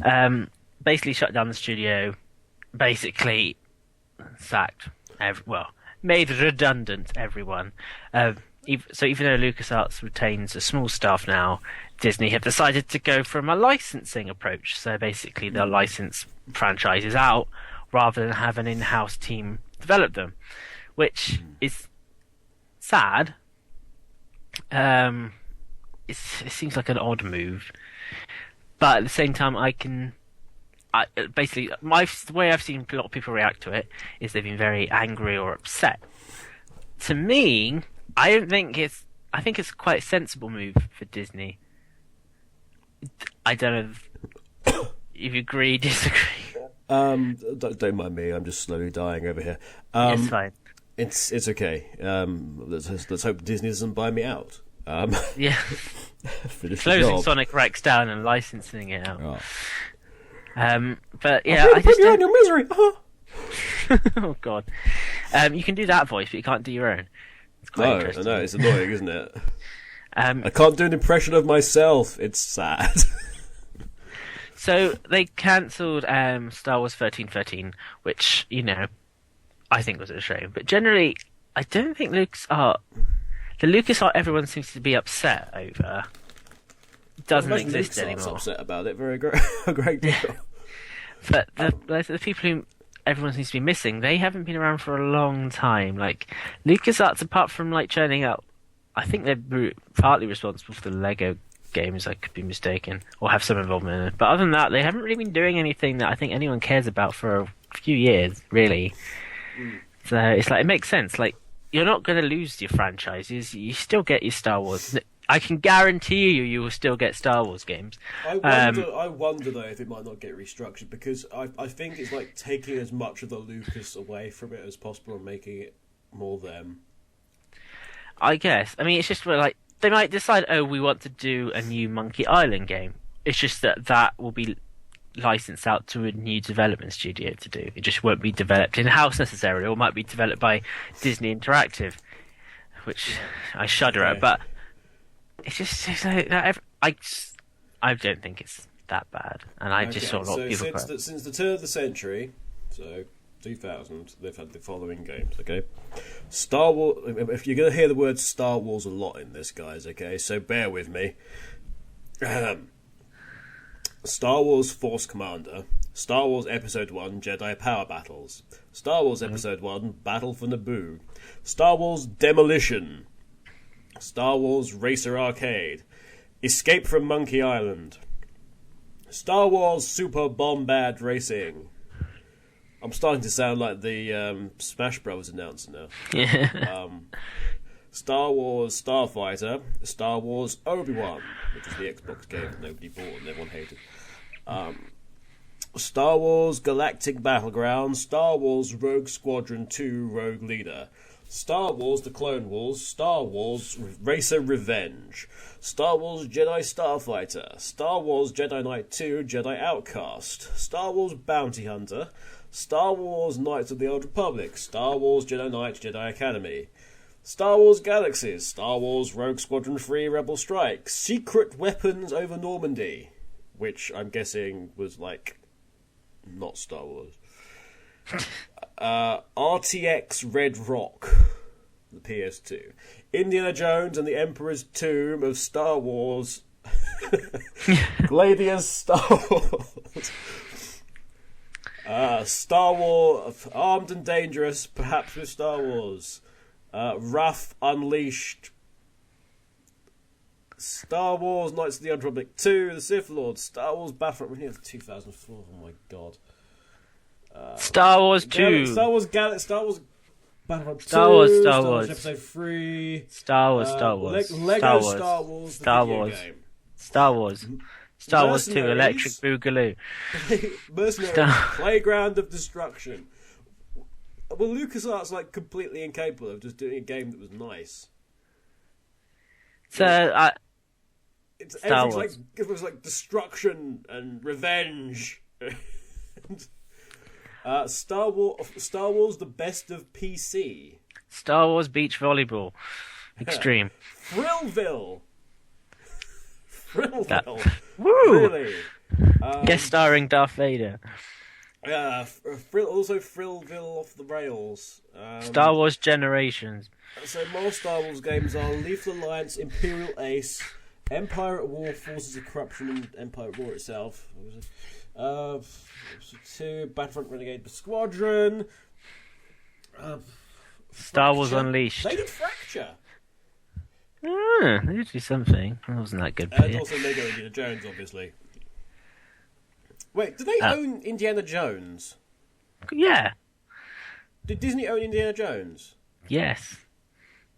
Yes. Basically shut down the studio. Basically sacked. Made redundant everyone. So even though LucasArts retains a small staff now, Disney have decided to go from a licensing approach. So basically they'll license franchises out rather than have an in-house team develop them, which is sad. It seems like an odd move. But at the same time, basically, the way I've seen a lot of people react to it is they've been very angry or upset. To me, I think it's quite a sensible move for Disney. I don't know if you agree, disagree. Don't mind me. I'm just slowly dying over here. It's fine. It's okay. Let's hope Disney doesn't buy me out. Yeah. Closing Sonic Rex down and licensing it out. Oh. But yeah, I just don't... your misery. Oh God. You can do that voice, but you can't do your own. It's quite interesting. I know, it's annoying, isn't it? I can't do an impression of myself. It's sad. So they cancelled Star Wars 1313, which, I think was a shame. But generally, I don't think the LucasArts everyone seems to be upset over doesn't exist anymore. Upset about it a great deal. But the people who everyone seems to be missing, they haven't been around for a long time. Like LucasArts, apart from churning out, I think they're partly responsible for the Lego games. I could be mistaken, or have some involvement in it. But other than that, they haven't really been doing anything that I think anyone cares about for a few years, really. So it's it makes sense. You're not going to lose your franchises. You still get your Star Wars. I can guarantee you will still get Star Wars games. I wonder though if it might not get restructured, because I think it's taking as much of the Lucas away from it as possible and making it more them. I guess. I mean, it's just they might decide, we want to do a new Monkey Island game. It's just that will be licensed out to a new development studio to do. It just won't be developed in-house necessarily, or might be developed by Disney Interactive, which I shudder at. But it's just that I don't think it's that bad, and I just sort of give a crap. Since the turn of the century, so 2000, they've had the following games. Okay, Star Wars. If you're going to hear the word Star Wars a lot in this, guys, okay, so bear with me. Star Wars Force Commander, Star Wars Episode 1 Jedi Power Battles, Star Wars Episode 1 Battle for Naboo, Star Wars Demolition, Star Wars Racer Arcade, Escape from Monkey Island, Star Wars Super Bombad Racing. I'm starting to sound like the Smash Bros. Announcer now. Yeah. Star Wars Starfighter, Star Wars Obi-Wan, which is the Xbox game that nobody bought and everyone hated. Star Wars Galactic Battleground, Star Wars Rogue Squadron 2 Rogue Leader, Star Wars The Clone Wars, Star Wars Racer Revenge, Star Wars Jedi Starfighter, Star Wars Jedi Knight 2 Jedi Outcast, Star Wars Bounty Hunter, Star Wars Knights of the Old Republic, Star Wars Jedi Knight Jedi Academy, Star Wars Galaxies, Star Wars Rogue Squadron 3 Rebel Strike, Secret Weapons over Normandy, which I'm guessing was not Star Wars. RTX Red Rock, the PS2. Indiana Jones and the Emperor's Tomb of Star Wars. Gladius Star Wars. Star Wars Armed and Dangerous, perhaps with Star Wars. Wrath Unleashed, Star Wars Knights of the Old Republic 2, The Sith Lord, Star Wars Battlefront, 2004, oh my god. Star Wars 2. Star Wars Battlefront 2, Star Wars Episode 3, Star Wars. Lego Star Wars, the video game. Star Wars 2, Electric Boogaloo. Mercenaries, Playground of Destruction. Well, LucasArts completely incapable of just doing a game that was nice. So, Star Wars. It was destruction and revenge. Star Wars: The Best of PC. Star Wars Beach Volleyball Extreme. Thrillville. Woo! Really? Guest starring Darth Vader. Also Thrillville Off the Rails. Star Wars Generations. So more Star Wars games are Lethal Alliance, Imperial Ace, Empire at War, Forces of Corruption, and Empire at War itself. 2, Battlefront Renegade Squadron. Star Wars Unleashed. They did Fracture. They did do something. It wasn't that good. And also Lego Indiana Jones, obviously. Wait, do they own Indiana Jones? Yeah. Did Disney own Indiana Jones? Yes.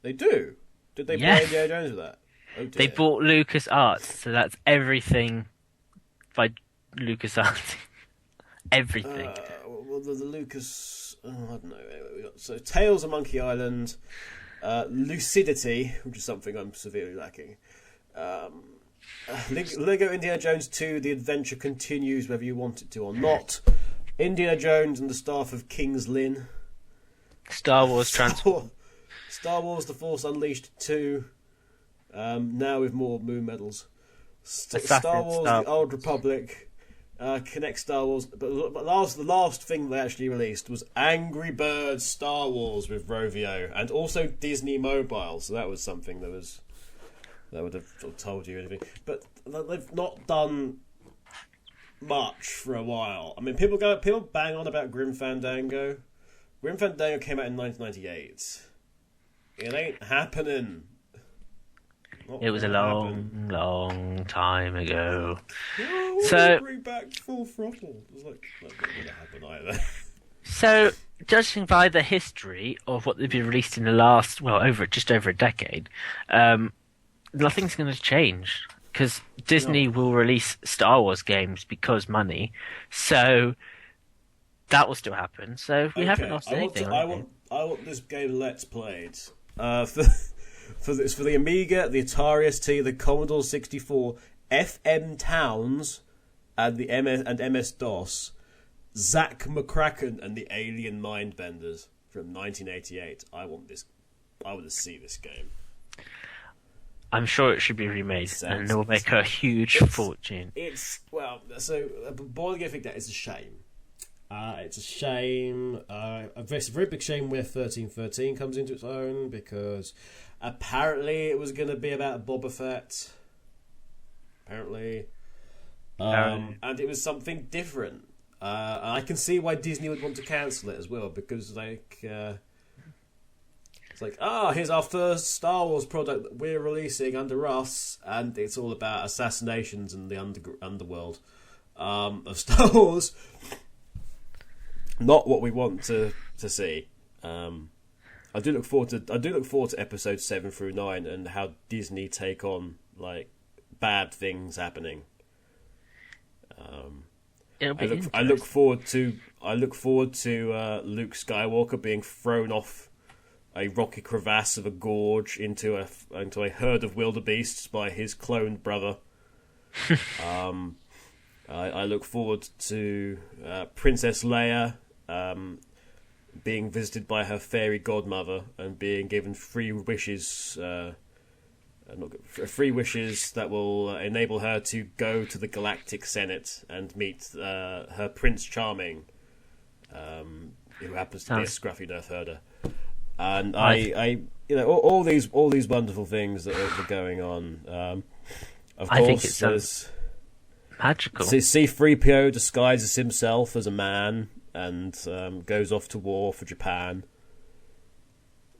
They do? Did they buy Indiana Jones with that? Oh dear. They bought LucasArts, so that's everything by LucasArts. Everything. Well, the Lucas... I don't know. So Tales of Monkey Island, Lucidity, which is something I'm severely lacking. Lego Indiana Jones 2, The Adventure Continues, whether you want it to or not. Indiana Jones and the Staff of King's Lynn. Star Wars Transform. Star Wars The Force Unleashed 2. Now with more moon medals. Star Wars The Old Republic. Connect Star Wars. But the last thing they actually released was Angry Birds Star Wars with Rovio. And also Disney Mobile. So that was something that would have sort of told you anything. But they've not done much for a while. I mean, people bang on about Grim Fandango. Grim Fandango came out in 1998. It ain't happening. It was a long time ago. Oh, so bring back Full Throttle. It was that wouldn't happen either. So, judging by the history of what they've been released in the last, just over a decade, nothing's going to change because Disney will release Star Wars games because money. So that will still happen. So we haven't lost anything. I want this game Let's Played. For the Amiga, the Atari ST, the Commodore 64, FM Towns, and the MS DOS. Zack McCracken and the Alien Mindbenders from 1988. I want to see this game. I'm sure it should be remade, and it will make a huge fortune. It's boiling everything down, it's a shame. It's a shame. It's a very big shame where 1313 comes into its own, because apparently it was going to be about Boba Fett. Apparently. And it was something different. And I can see why Disney would want to cancel it as well, because it's like, here's our first Star Wars product that we're releasing under us, and it's all about assassinations and the underworld of Star Wars. Not what we want to see. I do look forward to episodes 7 through 9 and how Disney take on bad things happening. I look forward to Luke Skywalker being thrown off a rocky crevasse of a gorge into a herd of wildebeests by his cloned brother. I look forward to Princess Leia being visited by her fairy godmother and being given free wishes that will enable her to go to the Galactic Senate and meet her Prince Charming, who happens to be a scruffy Earth herder. And all these wonderful things that are going on. Of course, think it sounds magical. C-3PO disguises himself as a man and goes off to war for Japan.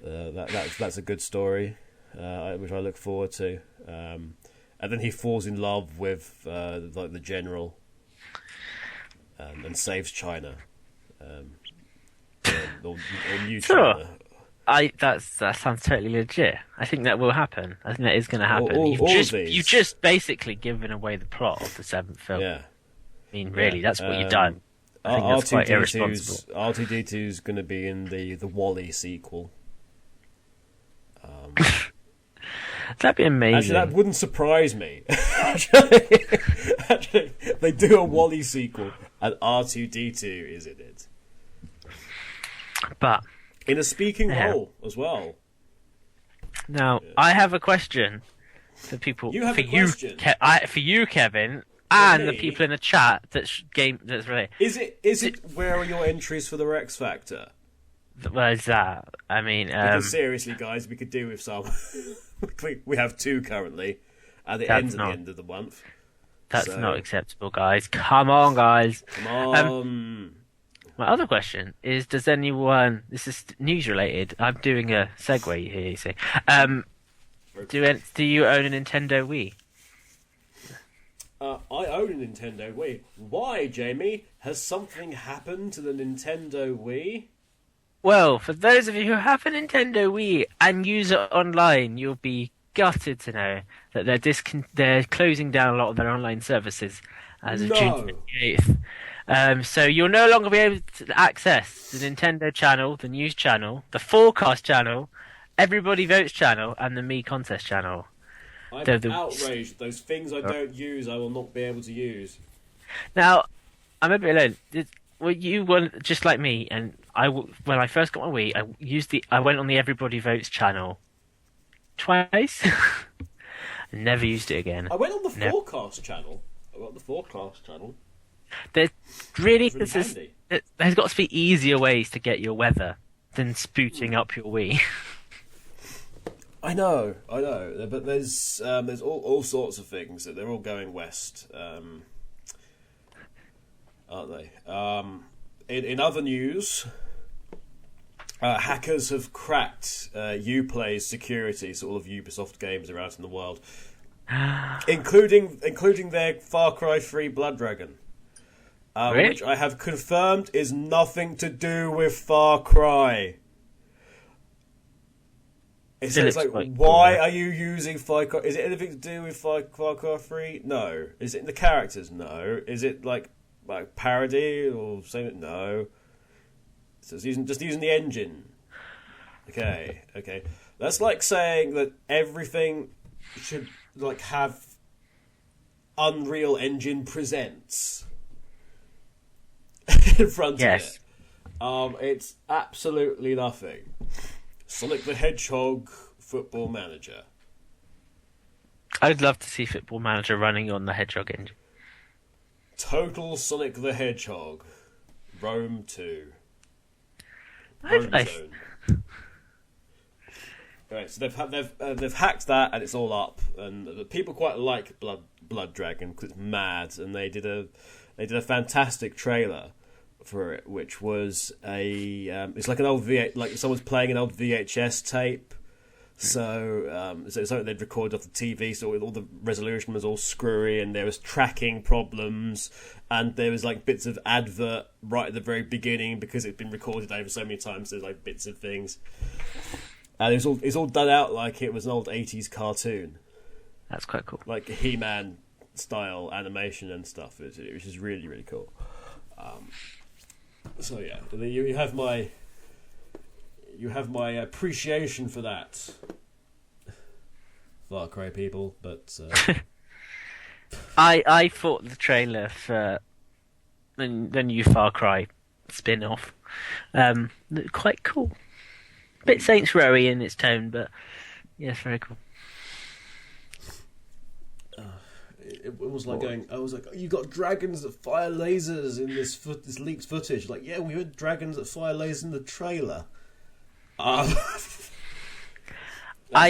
That's a good story, which I look forward to. And then he falls in love with like the general, and saves China, or New Sure. China. That sounds totally legit. I think that will happen. I think that is going to happen. All of these. You've just basically given away the plot of the seventh film. Yeah. I mean, really, that's what you've done. I think that's quite irresponsible. R2D2's going to be in the Wall-E sequel. That'd be amazing. Actually, that wouldn't surprise me. actually, they do a Wall-E sequel, and R2D2 is in it. But in a speaking role as well. Now, I have a question for people. You have a question? For you, Kevin, and me? the people in the chat that's related. Is it where are your entries for the Rex Factor? What is that? I mean, because seriously, guys, we could do with some. we have 2 currently, and it ends at the end of the month. That's not acceptable, guys. Come on, guys. Come on. My other question is: does anyone? This is news related. I'm doing a segue here. You see, do you own a Nintendo Wii? I own a Nintendo Wii. Why, Jamie? Has something happened to the Nintendo Wii? Well, for those of you who have a Nintendo Wii and use it online, you'll be gutted to know that they're closing down a lot of their online services as of June 28th. So you'll no longer be able to access the Nintendo channel, the news channel, the forecast channel, Everybody Votes channel, and the Me Contest channel. I'm outraged. Those things I don't use, I will not be able to use. Now, I'm a bit alone. Well, you were just like me, and when I first got my Wii, I went on the Everybody Votes channel twice. I never used it again. I went on the forecast channel. There's really, handy. there's got to be easier ways to get your weather than spooting up your Wii. I know, but there's all sorts of things that they're all going west, aren't they? In other news, hackers have cracked Uplay's security, so all of Ubisoft games are out in the world, including their Far Cry 3 Blood Dragon, Really? which I have confirmed is nothing to do with Far Cry. It's like, why are you using Far Cry? Is it anything to do with Far Cry 3? No. Is it in the characters? No. Is it like parody or something? No. So it's just using the engine. Okay. That's like saying that everything should have Unreal Engine Presents in front of it. It's absolutely nothing. Sonic the Hedgehog Football Manager. I'd love to see Football Manager running on the Hedgehog engine. Total Sonic the Hedgehog. Rome 2. Zone. Right, so they've hacked that and it's all up, and people quite like Blood Dragon because it's mad, and they did a fantastic trailer for it, which was it's like an old like someone's playing an old VHS tape. So it's something they'd recorded off the TV, so all the resolution was all screwy, and there was tracking problems, and there was bits of advert right at the very beginning because it'd been recorded over so many times. There's bits of things, and it's all done out like it was an old 80s cartoon. That's quite cool. Like He-Man style animation and stuff, which is really, really cool. So yeah, you have my appreciation for that, Far Cry people, but I thought the trailer for the new Far Cry spin-off looked quite cool. Bit Saints Row-y in its tone, but yes, very cool. It was like you got dragons that fire lasers in this leaked footage. Yeah, we had dragons that fire lasers in the trailer. I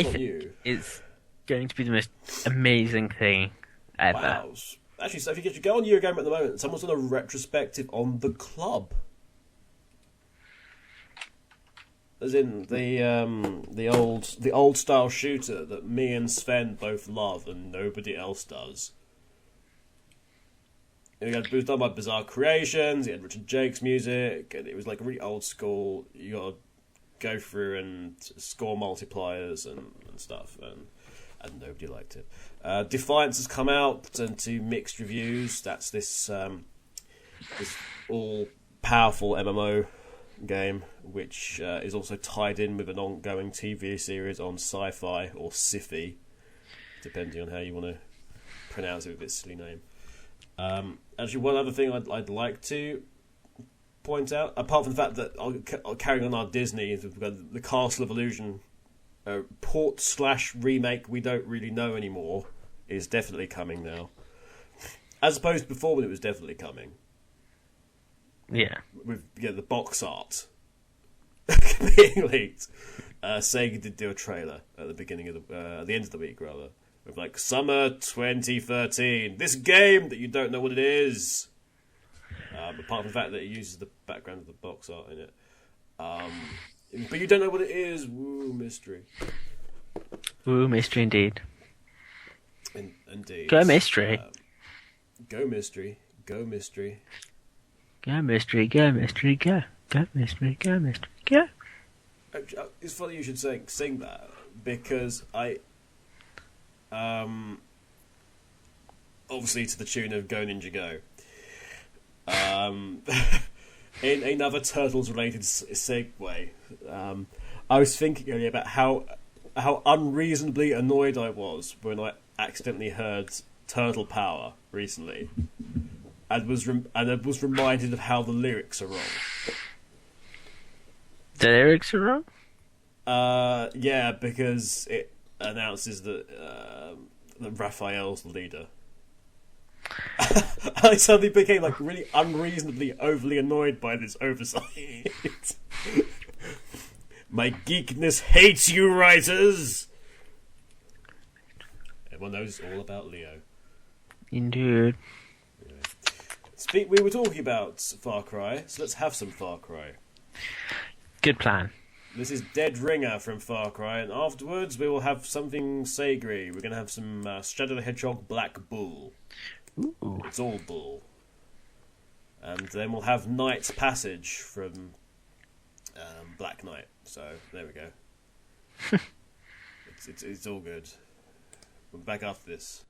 think it's going to be the most amazing thing ever. Wow. Actually, so if you go on Eurogame at the moment, someone's done a retrospective on The Club. As in the old style shooter that me and Sven both love and nobody else does. It was done by Bizarre Creations. It had Richard Jake's music, and it was like really old school. You got to go through and score multipliers and stuff, and nobody liked it. Defiance has come out and to mixed reviews. That's this all powerful MMO game, which is also tied in with an ongoing TV series on Sci-Fi or Sci-Fi, depending on how you want to pronounce it with its silly name. Actually, one other thing I'd like to point out, apart from the fact that carrying on our Disney, we've got the Castle of Illusion port/remake we don't really know anymore is definitely coming now, as opposed to before when it was definitely coming. Yeah, With the box art being leaked. Sega did do a trailer at the beginning of the end of the week rather, with like Summer 2013. This game that you don't know what it is. Apart from the fact that it uses the background of the box art in it. But you don't know what it is. Woo, mystery. Ooh, mystery indeed. Indeed. Go mystery. Go mystery. Go mystery. Go mystery, go mystery, go. Go mystery, go mystery, go. It's funny you should sing that, because I... obviously to the tune of Go Ninja Go. In another Turtles-related segue, I was thinking earlier about how unreasonably annoyed I was when I accidentally heard Turtle Power recently, and was reminded of how the lyrics are wrong. The lyrics are wrong? Yeah, because it announces that Raphael's the leader. I suddenly became like really unreasonably overly annoyed by this oversight. My geekness hates you, writers. Everyone knows all about Leo. Indeed. Anyway. We were talking about Far Cry, so let's have some Far Cry. Good plan. This is Dead Ringer from Far Cry, and afterwards we will have something Sagri. We're going to have some Shadow the Hedgehog Black Bull. Ooh. It's all bull. And then we'll have Knight's Passage from Black Knight. So, there we go. It's all good. We're back after this.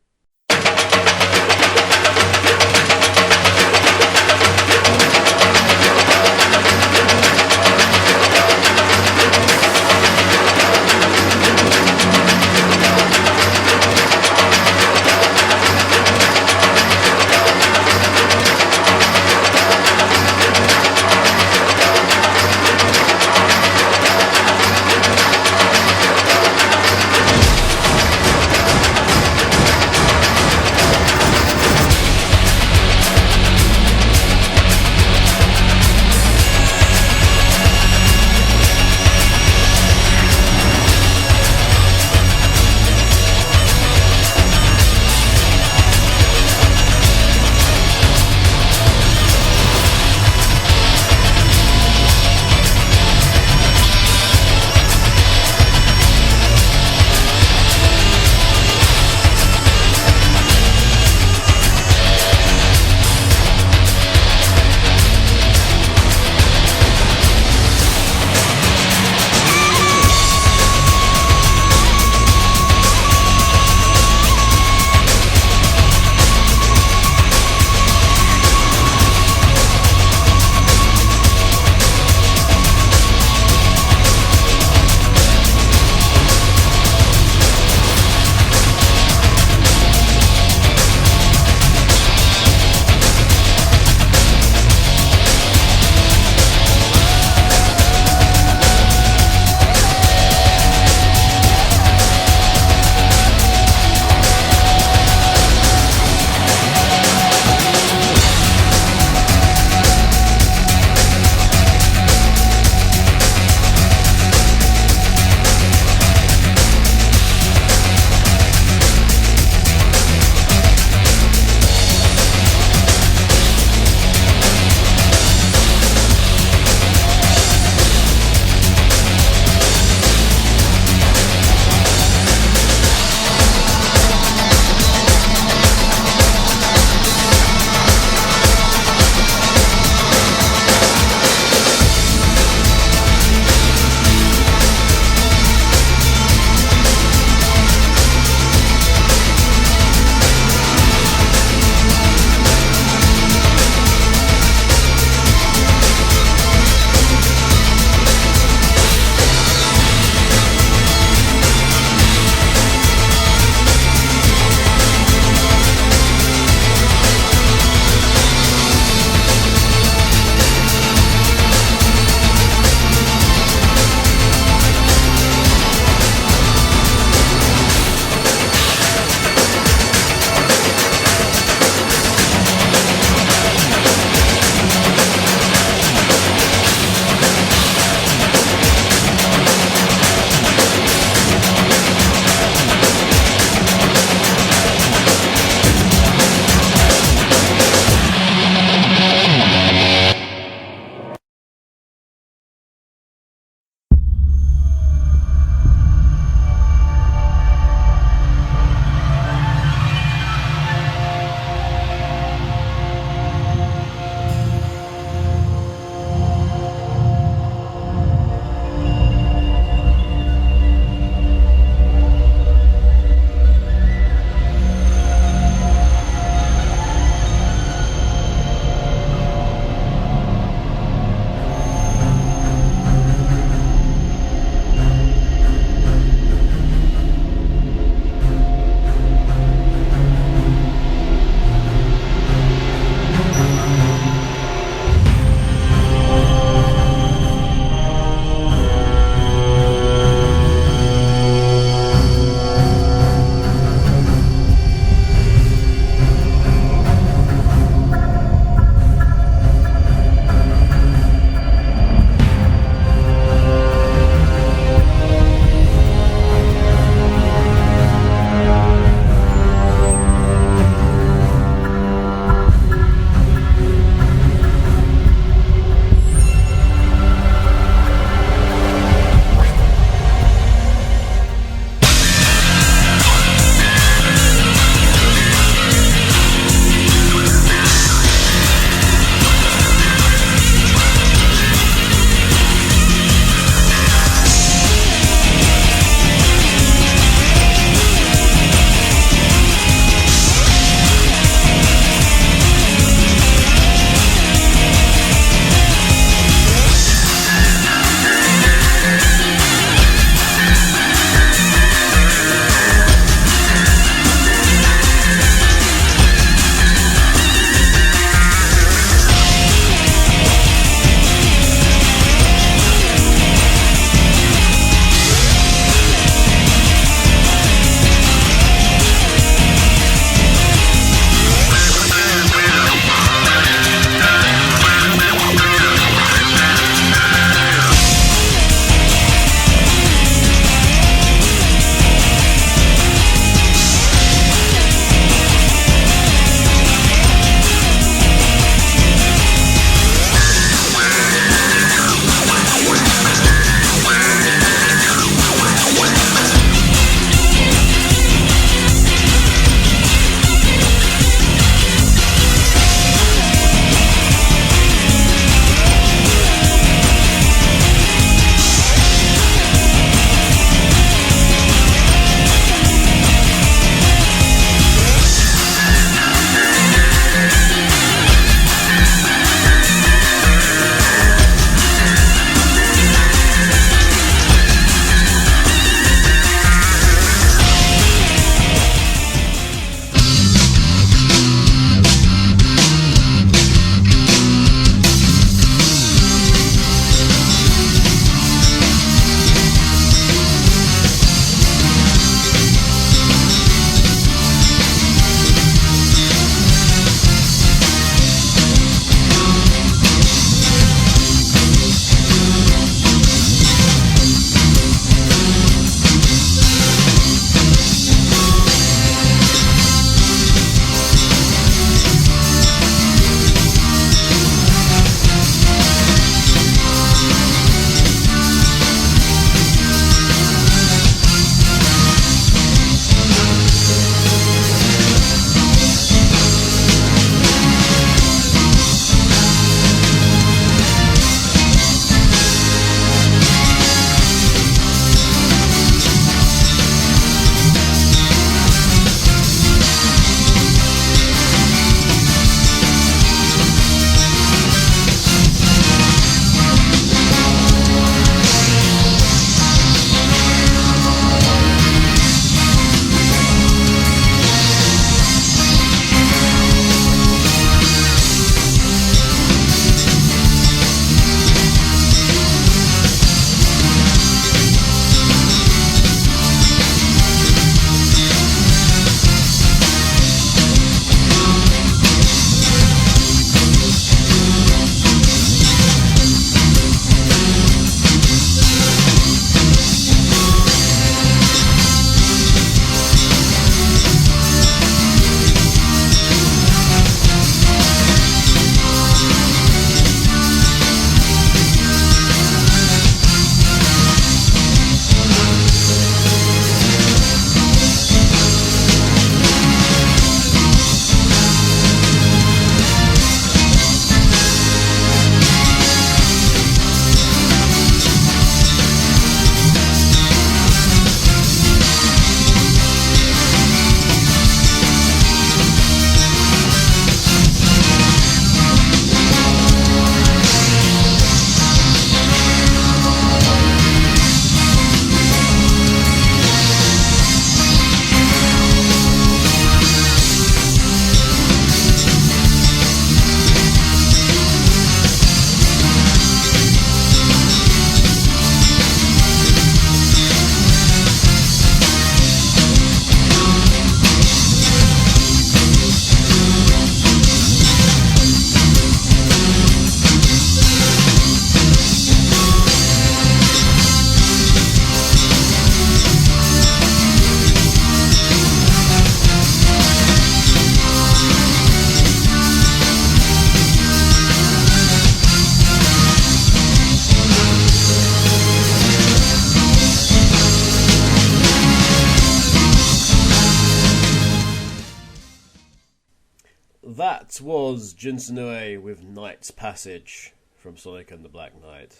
That was Jinsunue with Night's Passage from Sonic and the Black Knight.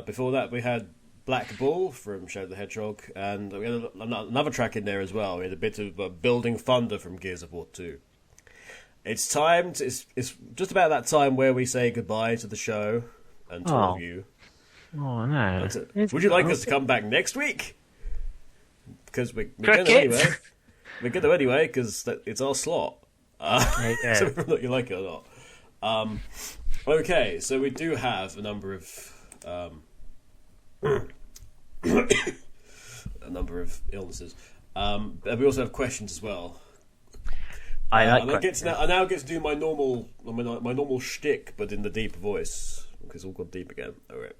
Before that, we had Black Bull from Shadow the Hedgehog, and we had another track in there as well. We had a bit of Building Thunder from Gears of War 2. It's time. It's just about that time where we say goodbye to the show and to all of you. Oh no! Would you like us to come back next week? Because we're going to anyway. We're going to anyway because it's our slot. So whether or not you like it or not. Okay, so we do have a number of illnesses. But we also have questions as well. I now get to do my normal shtick, but in the deeper voice, because it's all gone deep again. All right.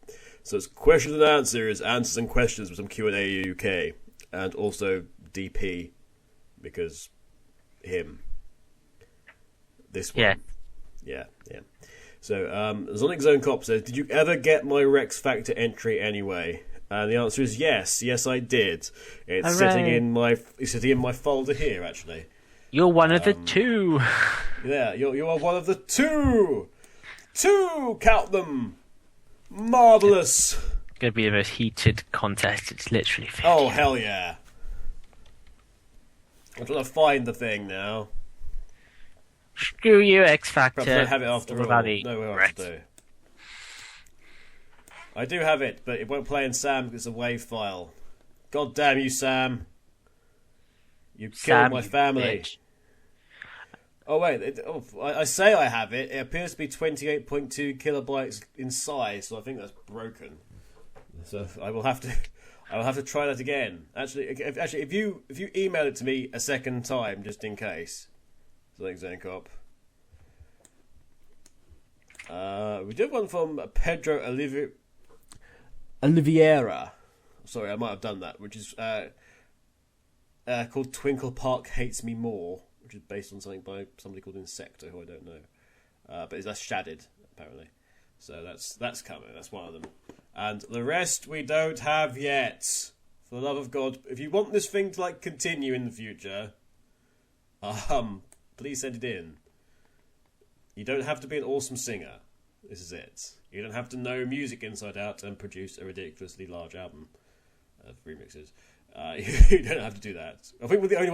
So it's questions and answers and questions with some Q&A AAUK, and also DP, because him. This one. Yeah. So Sonic Zone Cop says, "Did you ever get my Rex Factor entry anyway?" And the answer is yes. Yes, I did. It's sitting in my folder here, actually. You're one of the two. Yeah, you are one of the two. Two, count them. Marvelous. It's going to be the most heated contest. It's literally 50. Oh, hell yeah. I'm trying to find the thing now. Screw you, X Factor. Perhaps I have it after all. No, we right. do. I do have it, but it won't play in Sam because it's a WAV file. God damn you, Sam. You killed my family. Bitch. Oh, wait. I say I have it. It appears to be 28.2 kilobytes in size, so I think that's broken. So I will have to try that again. Actually, if you email it to me a second time, just in case. Something Zencop. We did one from Pedro Oliveira. Sorry, I might have done that, which is called Twinkle Park Hates Me More, which is based on something by somebody called Insecto, who I don't know. But that's shaded, apparently. So that's coming. That's one of them. And the rest we don't have yet. For the love of God, if you want this thing to continue in the future, please send it in. You don't have to be an awesome singer. This is it. You don't have to know music inside out and produce a ridiculously large album of remixes. You don't have to do that. I think we're the only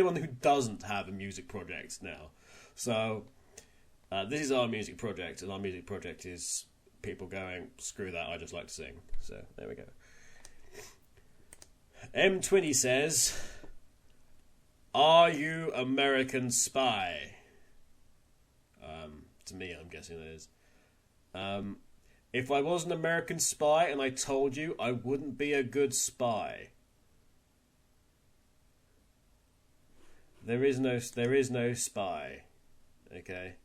one who doesn't have a music project now. So this is our music project, and our music project is people going, screw that, I just like to sing. So there we go. M20 says, "Are you American Spy?" To me, I'm guessing it is. If I was an American spy and I told you, I wouldn't be a good spy. There is no spy. Okay.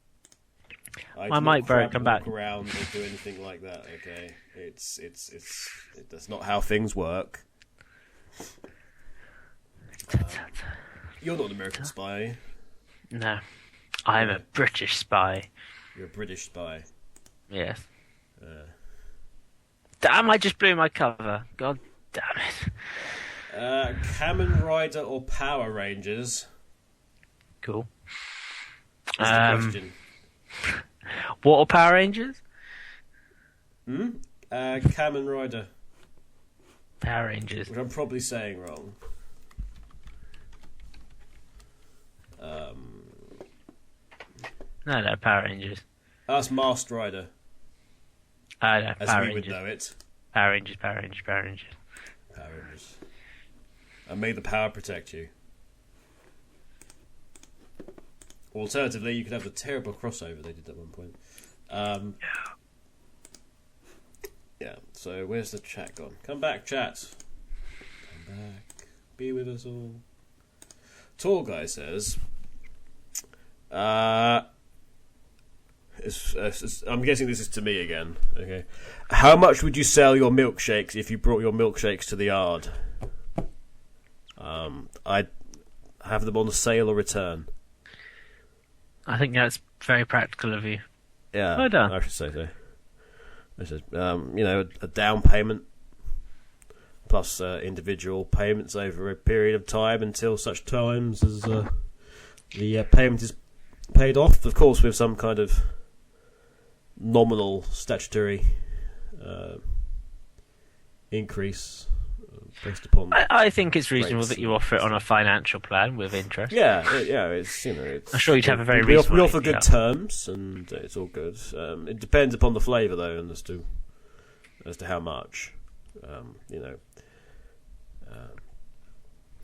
I might come back around or do anything like that. Okay. That's not how things work. You're not an American spy. No, I'm a British spy. You're a British spy. Yes. Damn! I just blew my cover. God damn it. Kamen Rider or Power Rangers? Cool. That's the question. What are Power Rangers? Kamen Rider. Power Rangers. Which I'm probably saying wrong. No, Power Rangers. That's Masked Rider. No, as Power we Rangers. would know it. Power Rangers, Power Rangers, Power Rangers. Power Rangers. And may the power protect you. Alternatively, you could have the terrible crossover they did at one point. Yeah, so where's the chat gone? Come back, chat. Come back. Be with us all. Tall Guy says... I'm guessing this is to me again. Okay. How much would you sell your milkshakes if you brought your milkshakes to the yard? I'd have them on sale or return. I think that's very practical of you. Yeah, well done. I should say so. This is, a down payment plus individual payments over a period of time until such times as the payment is paid off, of course, with some kind of nominal statutory increase based upon. I think it's reasonable rates. that you offer it on a financial plan with interest. Yeah, it's it's. I'm sure you'd have a very we reasonable. offer good terms, and it's all good. It depends upon the flavour, though, and as to how much.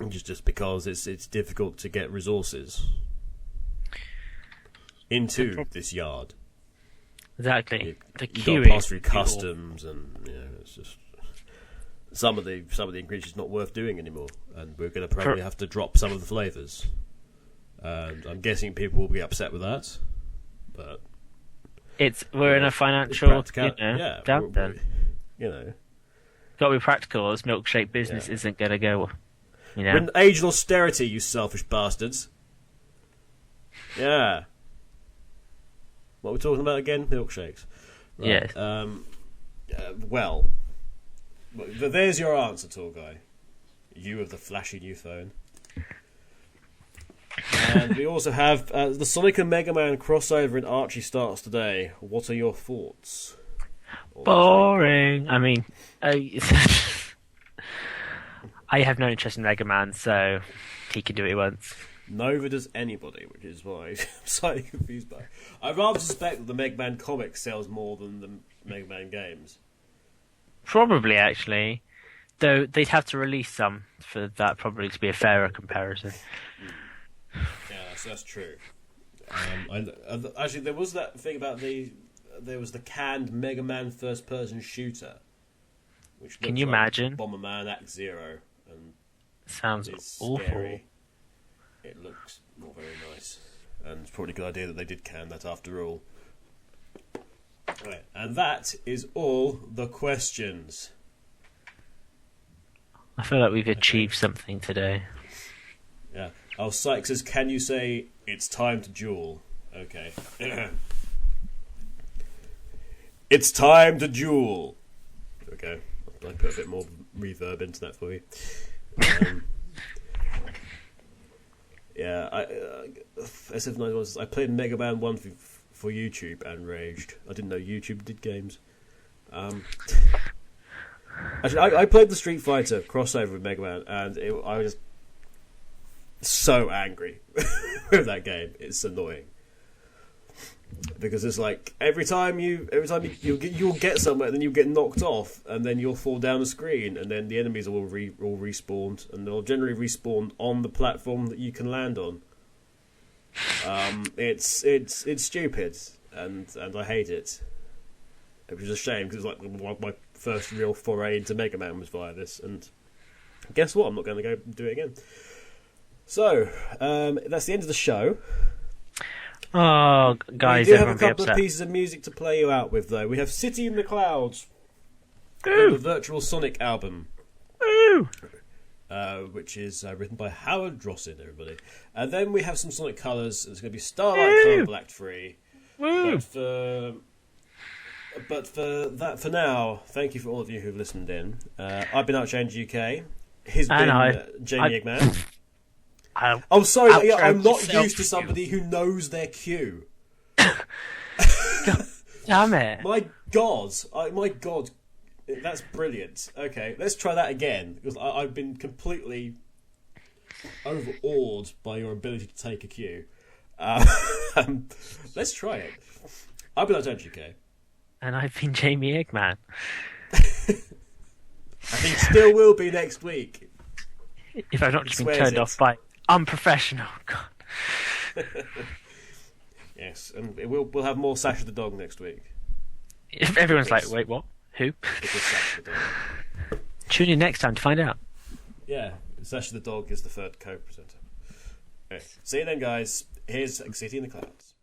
Just because it's difficult to get resources into this yard. Exactly. You got to pass through customs, and it's just some of the ingredients not worth doing anymore, and we're going to probably have to drop some of the flavours. And I'm guessing people will be upset with that, but we're in a financial downturn. Got to be practical. This milkshake business isn't going to go. We're in age of austerity, you selfish bastards. Yeah. What are we talking about again? Milkshakes. Right. Yes. Well, there's your answer, tall guy. You of the flashy new phone. And we also have the Sonic and Mega Man crossover in Archie starts today. What are your thoughts? Boring. I mean, I have no interest in Mega Man, so he can do what he wants. Neither does anybody, which is why I'm slightly confused by it. I rather suspect that the Mega Man comic sells more than the Mega Man games. Probably, actually. Though they'd have to release some for that probably to be a fairer comparison. Yeah, that's true. Actually, there was that thing about there was the canned Mega Man first-person shooter. Which can you imagine? Bomberman Act Zero. And sounds awful. Scary. It looks not very nice. And it's probably a good idea that they did can that after all. Right, and that is all the questions. I feel like we've achieved something today. Yeah. Oh, Sykes says, can you say it's time to duel? Okay. It's time to duel. Okay. I'll put a bit more reverb into that for you. Yeah, SF9 I played Mega Man 1 for YouTube and raged. I didn't know YouTube did games. Actually, I played the Street Fighter crossover with Mega Man, and I was so angry with that game. It's annoying because it's like every time you'll get somewhere, then you'll get knocked off, and then you'll fall down the screen, and then the enemies will all respawned, and they'll generally respawn on the platform that you can land on. It's stupid, and I hate it. It was a shame because it's like my first real foray into Mega Man was via this, and guess what? I'm not going to go do it again. So that's the end of the show. Oh, guys, we do have a couple of pieces of music to play you out with, though. We have City in the Clouds, the Virtual Sonic album, which is written by Howard Drossin, everybody. And then we have some Sonic Colors. It's going to be Starlight Color Black 3. But for now, thank you for all of you who've listened in. I've been Outchange UK. He's been Jamie Eggman. I'm sorry, I'm not used to somebody who knows their cue. Damn it! My God, that's brilliant. Okay, let's try that again because I've been completely overawed by your ability to take a cue. Let's try it. I've been Outchange UK. And I've been Jamie Eggman. I think still will be next week. If I've not just been turned off by unprofessional. God. Yes, and we'll have more Sasha the Dog next week. If everyone's like, wait, what? Who? Sasha the Dog. Tune in next time to find out. Yeah, Sasha the Dog is the third co-presenter. Okay. See you then, guys. Here's City in the Clouds.